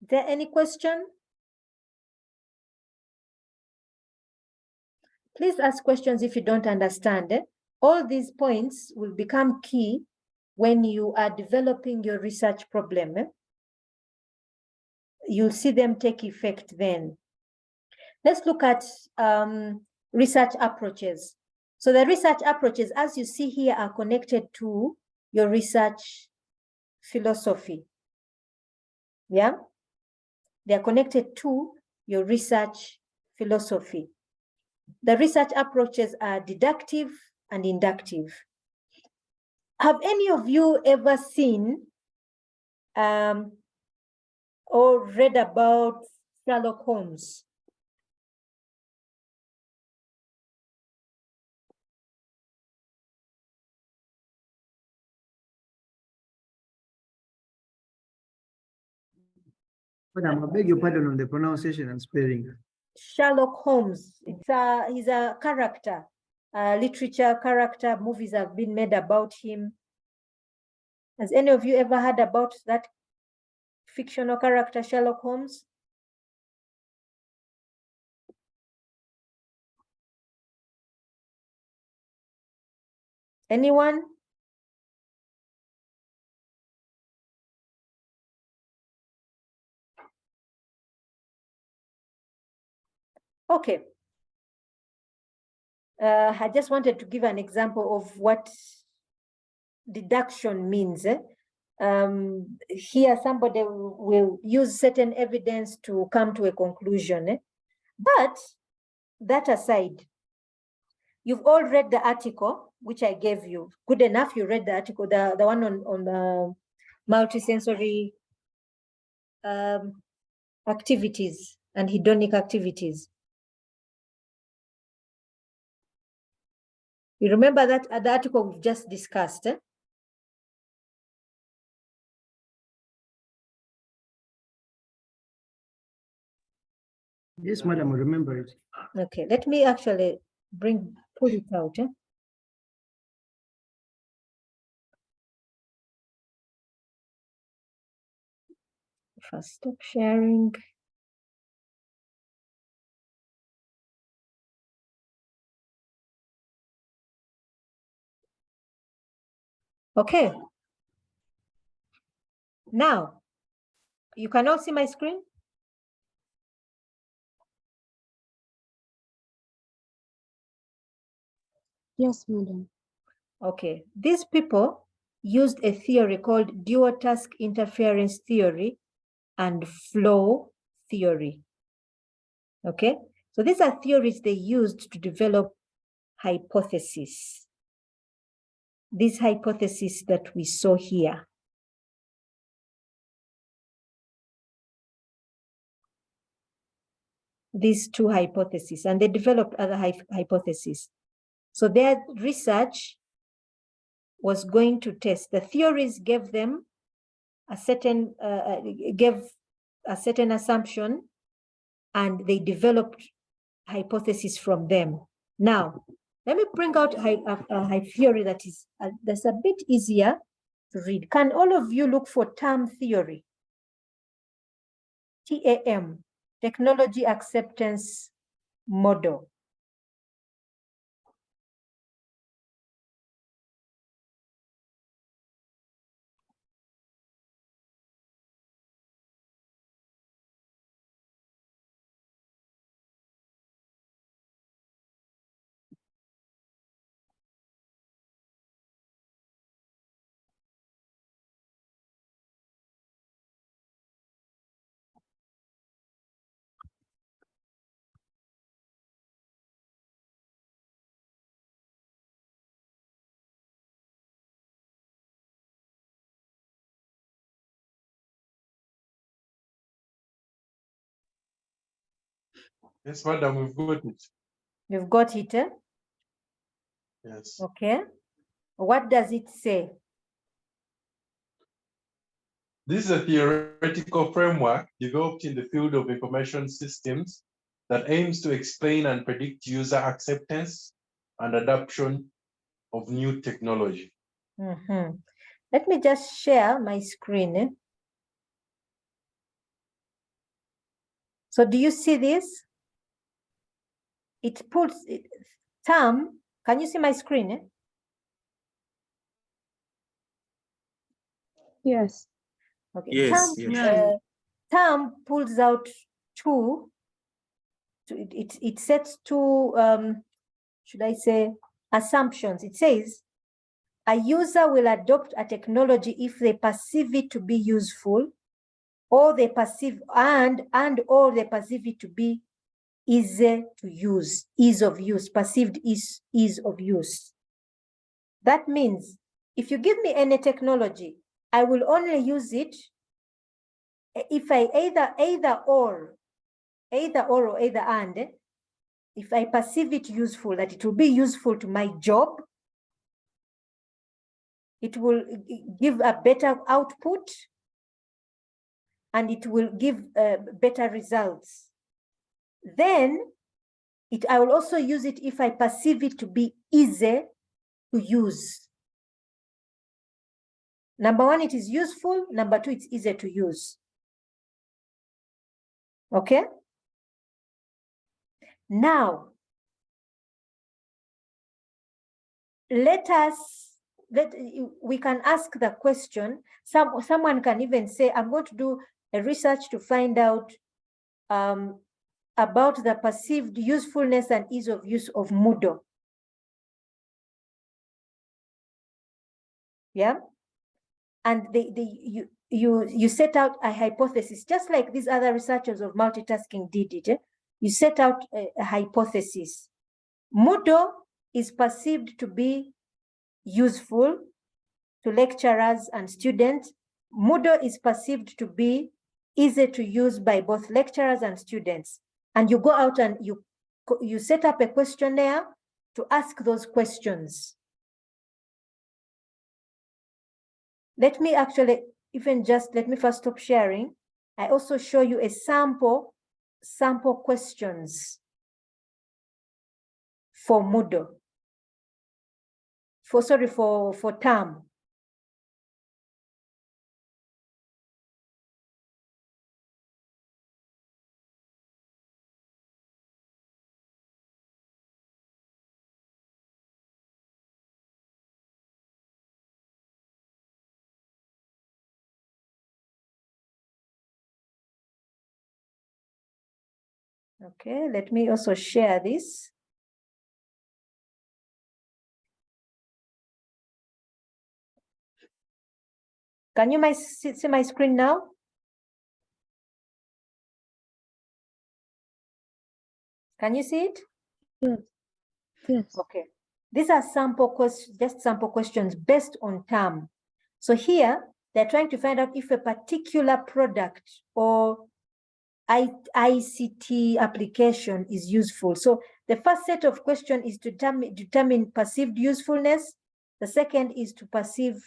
Is there any question? Please ask questions if you don't understand. All these points will become key when you are developing your research problem. You'll see them take effect then. Let's look at research approaches. So the research approaches, as you see here, are connected to your research philosophy. Yeah? They are connected to your research philosophy. The research approaches are deductive and inductive. Have any of you ever seen or read about Sherlock Holmes? Madam, I beg your pardon on the pronunciation and spelling. Sherlock Holmes. He's a character, literature character. Movies have been made about him. Has any of you ever heard about that fictional character, Sherlock Holmes? Anyone? Okay. I just wanted to give an example of what deduction means. Here, somebody will use certain evidence to come to a conclusion. But that aside, you've all read the article, which I gave you. Good enough, you read the article, the one on the multisensory activities and hedonic activities. You remember that the article we've just discussed? Yes, madam, I remember it. Okay, let me actually pull it out. If I stop sharing. Okay. Now, you can all see my screen? Yes, madam. Okay. These people used a theory called dual task interference theory and flow theory. Okay. So these are theories they used to develop hypotheses. These hypotheses that we saw here. These two hypotheses, and they developed other hypotheses. So their research was going to test the theories, gave them a certain assumption, and they developed hypotheses from them. Now, let me bring out a theory that is that's a bit easier to read. Can all of you look for TAM theory? TAM, Technology Acceptance Model. Yes, madam, we've got it. You've got it, eh? Yes. Okay. What does it say? This is a theoretical framework developed in the field of information systems that aims to explain and predict user acceptance and adoption of new technology. Mm-hmm. Let me just share my screen. Eh? So do you see this? It puts it, TAM, can you see my screen? Eh? Yes. Okay. Yes, TAM, yes. TAM pulls out two, it sets two, should I say, assumptions. It says, a user will adopt a technology if they perceive it to be useful, or they perceive or they perceive it to be easy to use, ease of use, perceived ease of use. That means if you give me any technology, I will only use it if I either or and, if I perceive it useful, that it will be useful to my job, it will give a better output, and it will give better results. Then I will also use it if I perceive it to be easy to use. Number one, it is useful. Number two, it's easy to use. Okay? Now, we can ask the question. Someone can even say, I'm going to do a research to find out about the perceived usefulness and ease of use of Moodle. Yeah, and you set out a hypothesis, just like these other researchers of multitasking did it. You set out a hypothesis. Moodle is perceived to be useful to lecturers and students. Moodle is perceived to be easy to use by both lecturers and students. And you go out and you set up a questionnaire to ask those questions. Let me first stop sharing. I also show you a sample questions for Moodle. For term. Okay, let me also share this. Can you see my screen now? Can you see it? Yes. Yes. Okay. These are just sample questions based on term. So here, they're trying to find out if a particular product or ICT application is useful. So the first set of questions is to determine perceived usefulness. The second is to perceived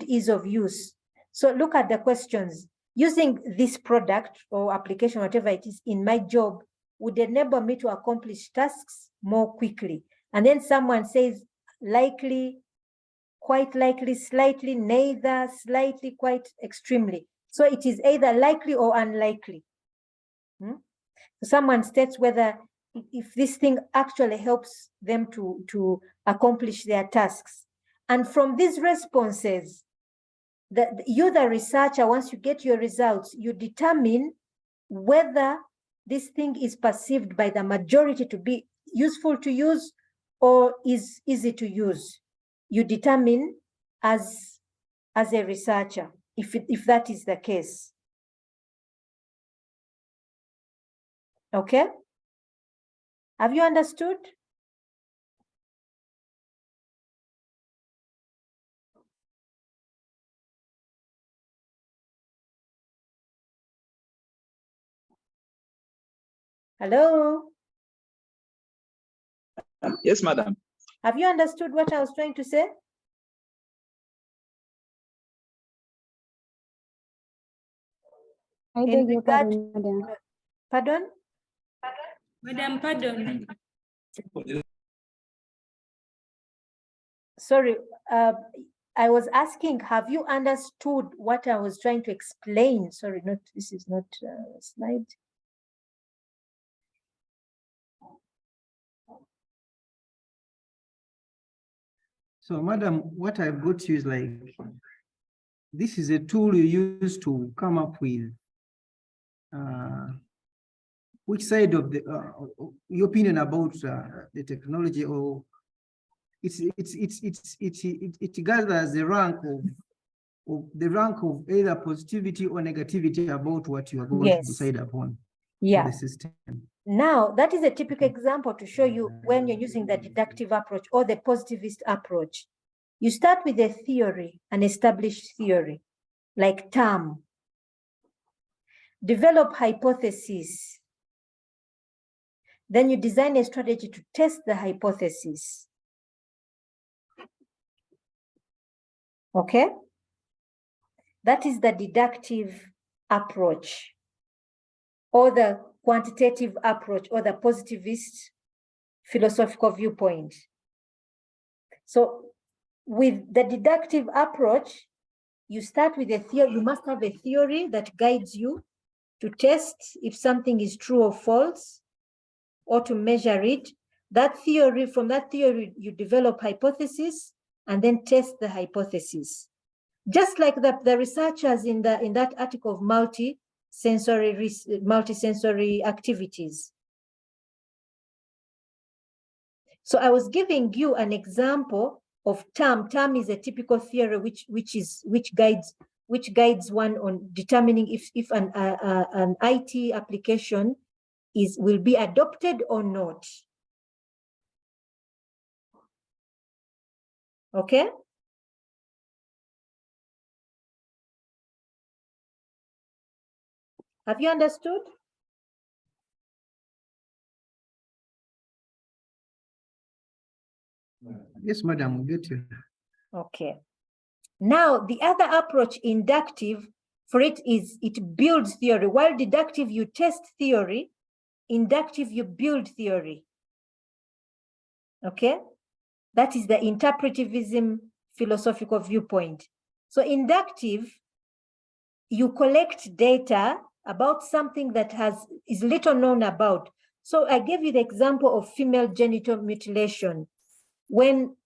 ease of use. So look at the questions. Using this product or application, whatever it is, in my job would enable me to accomplish tasks more quickly. And then someone says likely, quite likely, slightly, neither, slightly, quite, extremely. So it is either likely or unlikely. Someone states whether if this thing actually helps them to accomplish their tasks. And from these responses, you, the researcher, once you get your results, you determine whether this thing is perceived by the majority to be useful to use or is easy to use. You determine as a researcher, if that is the case. Okay? Have you understood? Hello? Yes, madam. Have you understood what I was trying to say? I beg your pardon, madam. Pardon? Madam, pardon. Sorry, I was asking, have you understood what I was trying to explain? Sorry, this is not a slide. So, madam, what I've got you is like, this is a tool you use to come up with which side of your opinion about the technology, or it gathers the rank of either positivity or negativity about what you are going to decide upon for the system. Now, that is a typical example to show you when you're using the deductive approach or the positivist approach. You start with a theory, an established theory, like term. Develop hypotheses. Then you design a strategy to test the hypothesis. Okay? That is the deductive approach, or the quantitative approach, or the positivist philosophical viewpoint. So with the deductive approach, you start with a theory. You must have a theory that guides you to test if something is true or false, or to measure it. That theory, from that theory, you develop hypothesis and then test the hypothesis. Just like the researchers in that article of multisensory activities. So I was giving you an example of TAM. TAM is a typical theory which guides one on determining if an IT application will be adopted or not. Okay. Have you understood? Yes, madam, we get you. Okay. Now, the other approach, inductive, for it builds theory. While deductive, you test theory. Inductive, you build theory. Okay? That is the interpretivism philosophical viewpoint. So inductive, you collect data about something that is little known about. So I gave you the example of female genital mutilation. When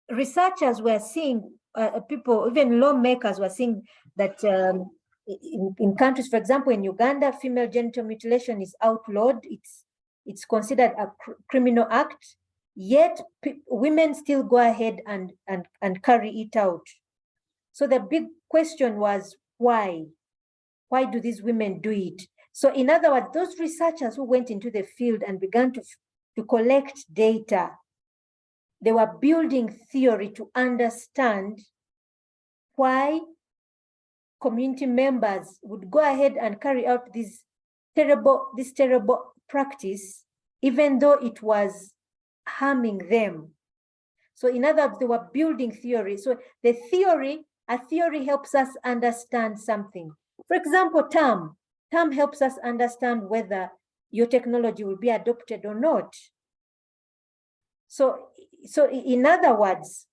researchers were seeing, people, even lawmakers were seeing that in countries, for example, in Uganda, female genital mutilation is outlawed. It's considered a criminal act, yet women still go ahead and carry it out. So the big question was, why? Why do these women do it? So in other words, those researchers who went into the field and began to collect data, they were building theory to understand why community members would go ahead and carry out this terrible practice, even though it was harming them. So in other words, they were building theory. So a theory helps us understand something. For example, TAM helps us understand whether your technology will be adopted or not. So in other words,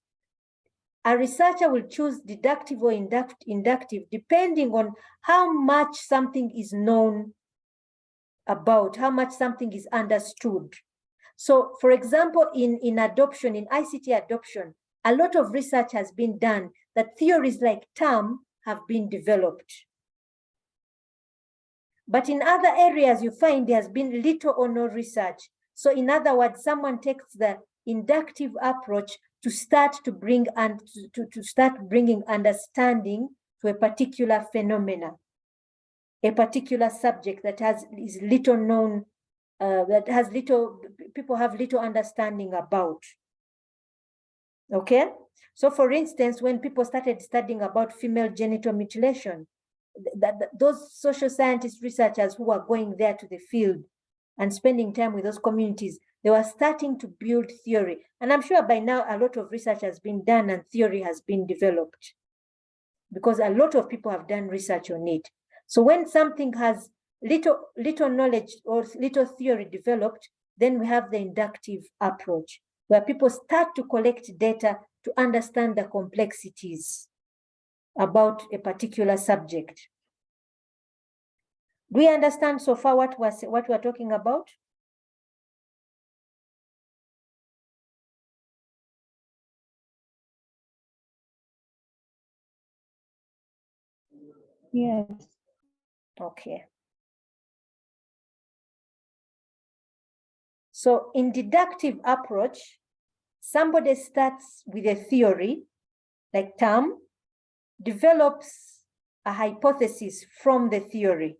a researcher will choose deductive or inductive depending on how much something is known about, how much something is understood. So for example, in adoption, in ICT adoption, a lot of research has been done that theories like TAM have been developed. But in other areas, you find there has been little or no research. So in other words, someone takes the inductive approach to start to bring bringing understanding to a particular phenomena, a particular subject that is little known, people have little understanding about. Okay, so for instance, when people started studying about female genital mutilation, those social scientist researchers who are going there to the field and spending time with those communities, they were starting to build theory. And I'm sure by now a lot of research has been done and theory has been developed because a lot of people have done research on it. So when something has little knowledge or little theory developed, then we have the inductive approach where people start to collect data to understand the complexities about a particular subject. Do we understand so far what we're talking about? Yes. Okay. So in deductive approach, somebody starts with a theory, like TAM, develops a hypothesis from the theory.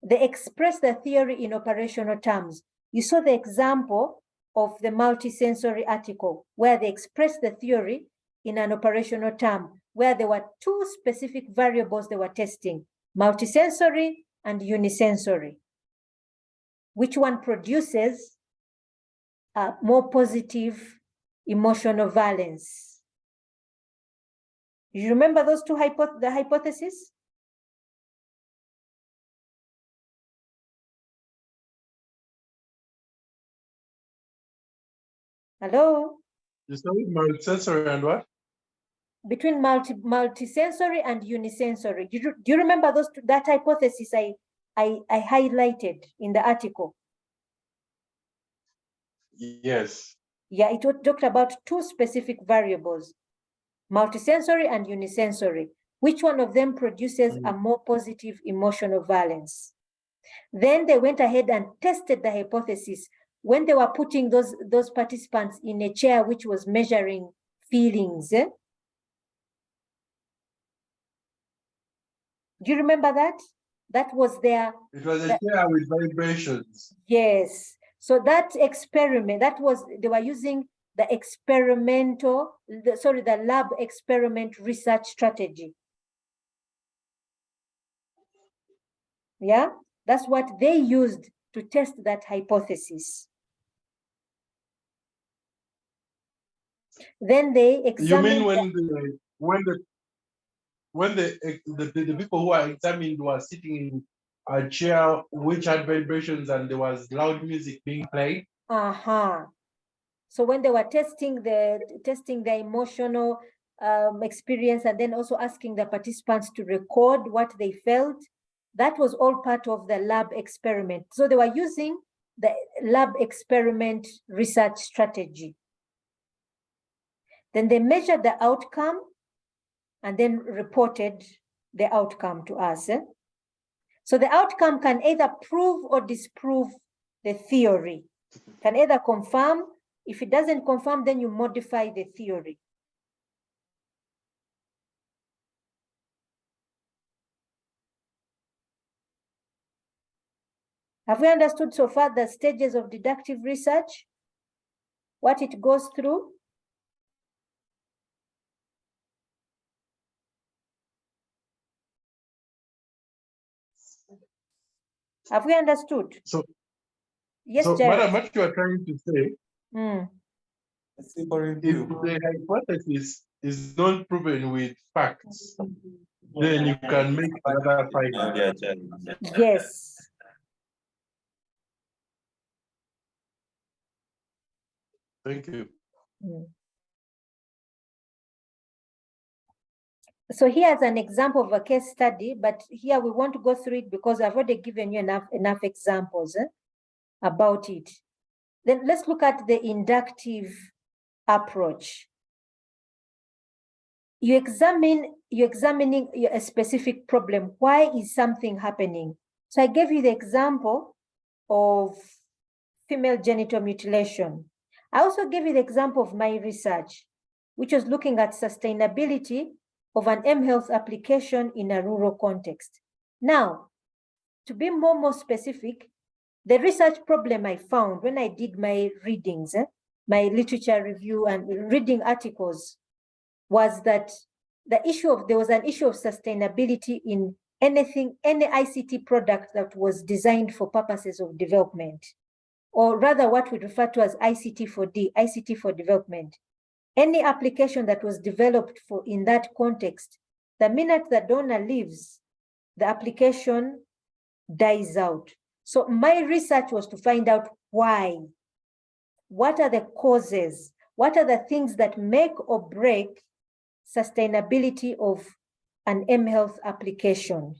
They express the theory in operational terms. You saw the example of the multisensory article where they expressed the theory in an operational term, where there were two specific variables they were testing, multisensory and unisensory. Which one produces a more positive emotional valence? You remember those two the hypotheses? Hello? You started multisensory and what? Between multisensory and unisensory. Do you remember that hypothesis I highlighted in the article? Yes. Yeah, it talked about two specific variables, multisensory and unisensory. Which one of them produces a more positive emotional valence? Then they went ahead and tested the hypothesis when they were putting those participants in a chair which was measuring feelings. Do you remember that? That was their... It was a chair with vibrations. Yes. So that experiment, they were using the the lab experiment research strategy. Yeah, that's what they used to test that hypothesis. Then they examined... You mean when the people who are examined were sitting in a chair which had vibrations and there was loud music being played? So when they were testing the emotional experience and then also asking the participants to record what they felt, that was all part of the lab experiment. So they were using the lab experiment research strategy. Then they measured the outcome and then reported the outcome to us. So the outcome can either prove or disprove the theory. Can either confirm. If it doesn't confirm, then you modify the theory. Have we understood so far the stages of deductive research? What it goes through? Have we understood? Yes, so Jared. Madam, what you are trying to say, if the hypothesis is not proven with facts, then you can make another finding. Yes. Thank you. So here's an example of a case study, but here we want to go through it because I've already given you enough examples about it. Then let's look at the inductive approach. You're examining a specific problem. Why is something happening? So I gave you the example of female genital mutilation. I also gave you the example of my research, which was looking at sustainability of an mHealth application in a rural context. Now, to be more specific, the research problem I found when I did my readings, my literature review and reading articles, was that there was an issue of sustainability in any ICT product that was designed for purposes of development, or rather what we refer to as ICT for development. Any application that was developed in that context, the minute the donor leaves, the application dies out. So my research was to find out why. What are the causes? What are the things that make or break sustainability of an mHealth application?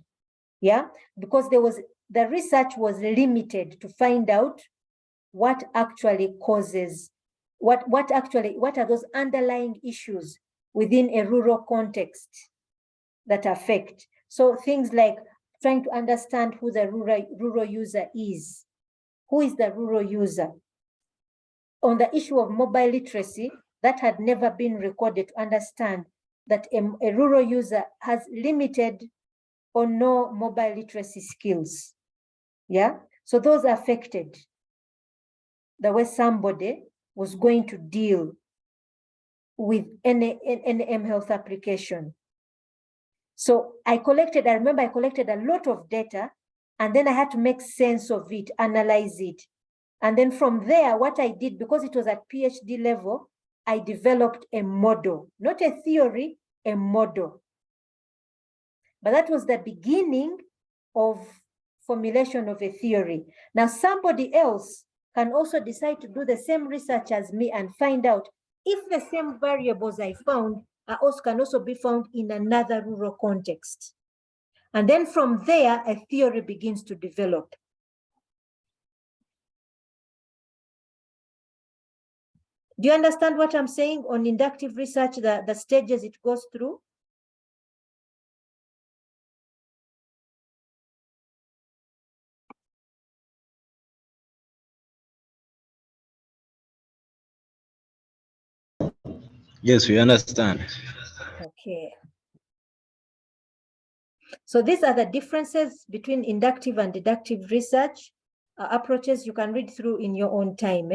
Yeah, because the research was limited to find out what actually causes, what are those underlying issues within a rural context that affect. So things like trying to understand who the rural user is. Who is the rural user? On the issue of mobile literacy, that had never been recorded, to understand that a rural user has limited or no mobile literacy skills. Yeah, so those affected the way somebody was going to deal with any mHealth application. So I remember I collected a lot of data, and then I had to make sense of it, analyze it. And then from there, what I did, because it was at PhD level, I developed a model, not a theory, a model. But that was the beginning of formulation of a theory. Now, somebody else can also decide to do the same research as me and find out if the same variables I found can also be found in another rural context. And then from there, a theory begins to develop. Do you understand what I'm saying on inductive research, the stages it goes through? Yes, we understand. Okay. So these are the differences between inductive and deductive research approaches. You can read through in your own time.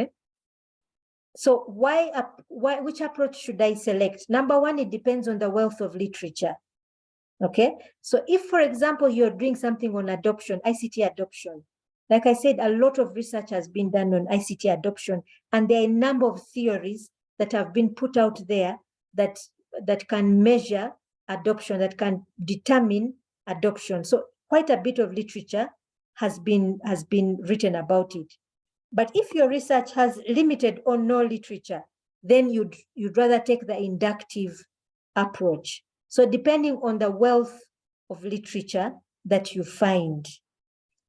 So which approach should I select? Number one, it depends on the wealth of literature. Okay. So if, for example, you're doing something on adoption, ICT adoption, like I said, a lot of research has been done on ICT adoption, and there are a number of theories that have been put out there that can measure adoption, that can determine adoption. So quite a bit of literature has been written about it. But if your research has limited or no literature, then you'd rather take the inductive approach. So depending on the wealth of literature that you find.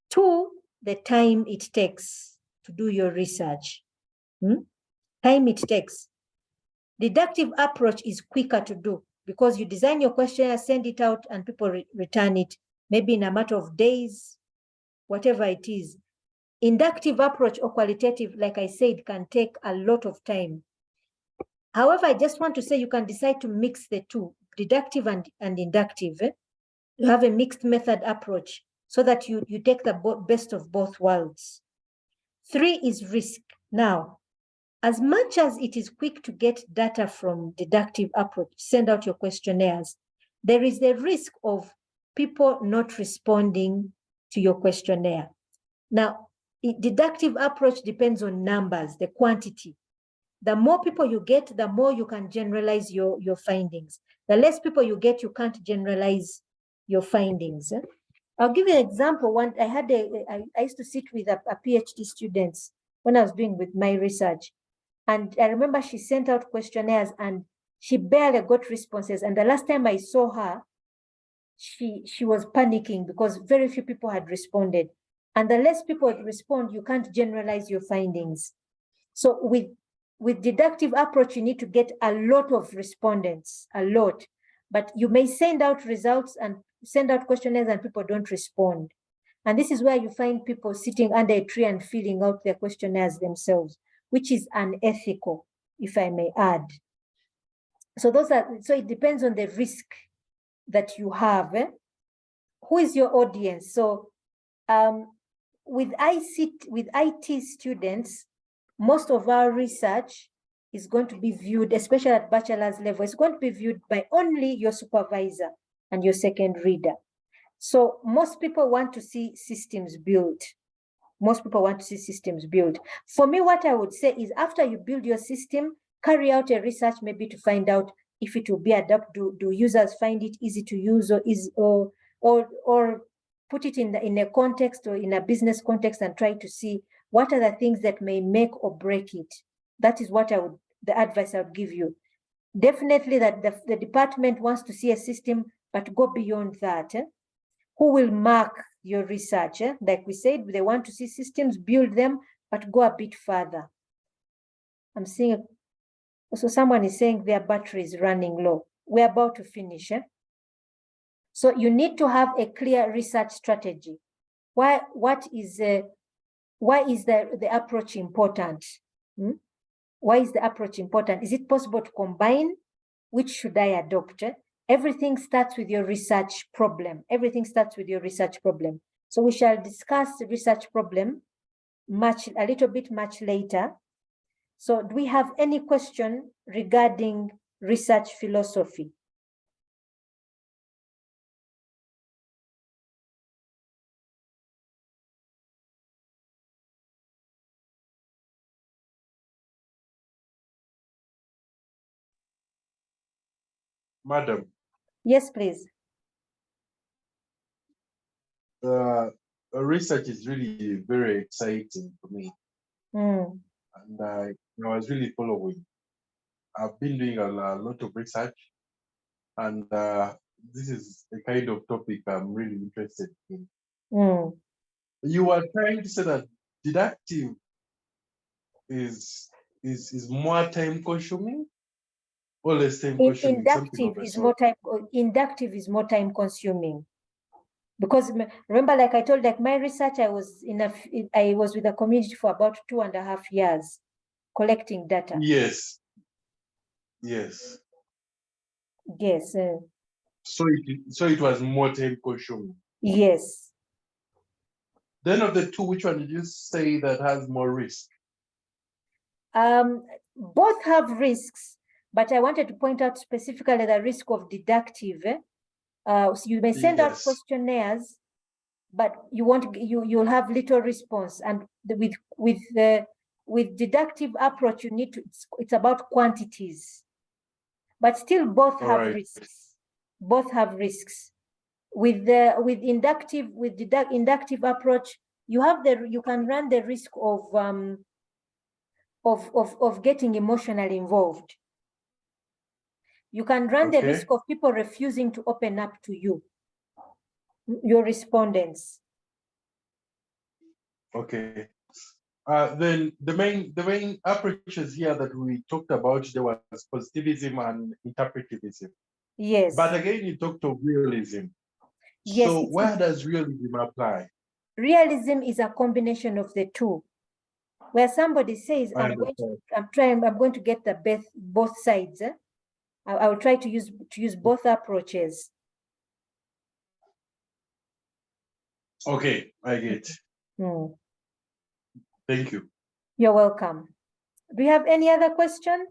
Two, the time it takes to do your research. Time it takes. Deductive approach is quicker to do because you design your questionnaire, send it out, and people return it maybe in a matter of days, whatever it is. Inductive approach or qualitative, like I said, can take a lot of time. However, I just want to say you can decide to mix the two, deductive and inductive. You have a mixed method approach so that you take the best of both worlds. Three is risk. Now, as much as it is quick to get data from deductive approach, send out your questionnaires, there is the risk of people not responding to your questionnaire. Now, deductive approach depends on numbers, the quantity. The more people you get, the more you can generalize your findings. The less people you get, you can't generalize your findings. I'll give you an example. I used to sit with a PhD students when I was doing with my research. And I remember she sent out questionnaires and she barely got responses. And the last time I saw her, she was panicking because very few people had responded. And the less people respond, you can't generalize your findings. So with deductive approach, you need to get a lot of respondents, a lot. But you may send out results and send out questionnaires and people don't respond. And this is where you find people sitting under a tree and filling out their questionnaires themselves, which is unethical, if I may add. So it depends on the risk that you have. Who is your audience? So with IT students, most of our research is going to be viewed, especially at bachelor's level, it's going to be viewed by only your supervisor and your second reader. So most people want to see systems built. Most people want to see systems built. For me, what I would say is after you build your system, carry out a research maybe to find out if it will be adapted. Do users find it easy to use or put it in a context or in a business context and try to see what are the things that may make or break it. That is what the advice I would give you. Definitely that the department wants to see a system, but go beyond that. Who will mark your research? Like we said, they want to see systems, build them, but go a bit further. I'm seeing, so someone is saying their battery is running low. We're about to finish. So you need to have a clear research strategy. Why is the approach important? Why is the approach important? Is it possible to combine? Which should I adopt? Everything starts with your research problem. Everything starts with your research problem. So we shall discuss the research problem a little bit later. So do we have any question regarding research philosophy? Madam. Yes, please. Research is really very exciting for me. Mm. And I was really following. I've been doing a lot of research, and this is the kind of topic I'm really interested in. Mm. You are trying to say that deductive is more time consuming or less time consuming? Inductive is more time consuming. Because remember, like I told, like my research, I was with a community for about 2.5 years collecting data. Yes. Yes. Yes. So it was more time consuming. Yes. Then of the two, which one did you say that has more risk? Both have risks, but I wanted to point out specifically the risk of deductive. So you may send out questionnaires, but you'll have little response. And with deductive approach, you need to, it's about quantities, but still both have risks. Both have risks. With inductive approach, you can run the risk of getting emotionally involved. You can run the risk of people refusing to open up to you, your respondents. Okay. Then the main approaches here that we talked about, there was positivism and interpretivism. Yes. But again, you talked of realism. Yes. So where does realism apply? Realism is a combination of the two, where somebody says, I'm going to get the both sides. I will try to use both approaches. Okay, I get. Thank you. You're welcome. Do you have any other question?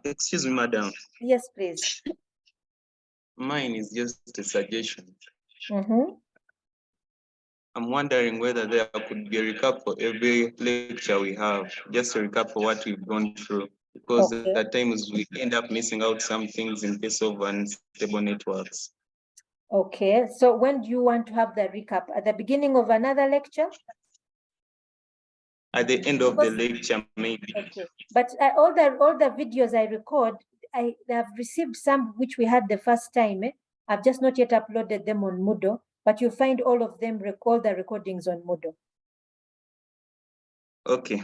Excuse me, madam. Yes, please. Mine is just a suggestion. Mm-hmm. I'm wondering whether there could be a recap for every lecture we have, just a recap for what we've gone through, because at times we end up missing out some things in case of unstable networks. Okay, so when do you want to have the recap? At the beginning of another lecture? At the end of the lecture, maybe. Okay, but all the videos I record, I have received some which we had the first time. I've just not yet uploaded them on Moodle, but you find all of them, all the recordings on Moodle. Okay.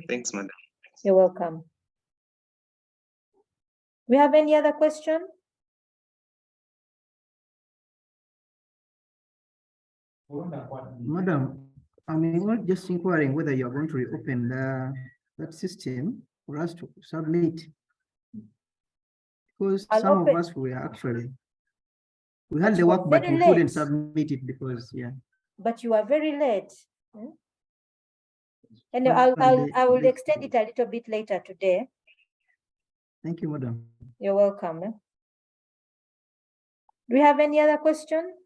Thanks, madam. You're welcome. We have any other question? Madam, I'm just inquiring whether you're going to reopen that system for us to submit. Because some of us we had the work, but we couldn't submit it because, yeah. But you are very late. And I will extend it a little bit later today. Thank you, madam. You're welcome. Do we have any other question?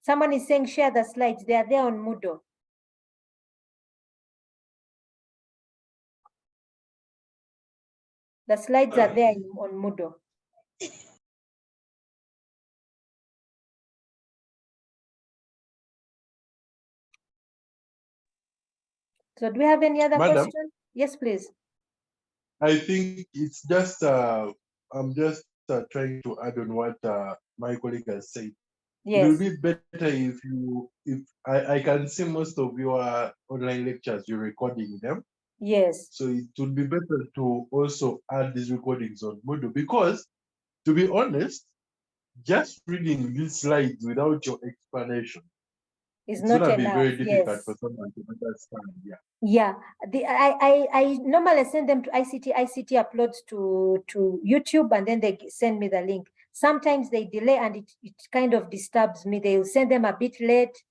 Someone is saying share the slides. They are there on Moodle. The slides are there on Moodle. So do we have any other question? Yes, please. I think it's just, I'm just trying to add on what my colleague has said. Yes. It will be better if I can see most of your online lectures, you're recording them. Yes. So it would be better to also add these recordings on Moodle, because to be honest, just reading these slides without your explanation, it's not gonna be very difficult for someone to understand. Yeah. Yeah. I normally send them to ICT. ICT uploads to YouTube, and then they send me the link. Sometimes they delay, and it kind of disturbs me. They will send them a bit late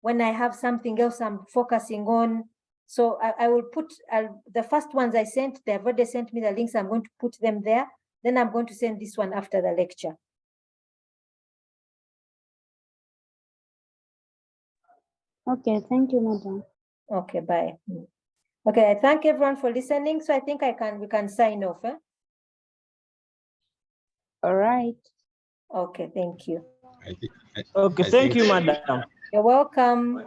when I have something else I'm focusing on. So I will put the first ones I sent, they've already sent me the links. I'm going to put them there. Then I'm going to send this one after the lecture. Okay, thank you, madam. Okay, bye. Okay, I thank everyone for listening. So I think we can sign off. All right. Okay, thank you. Okay, thank you, madam. You're welcome.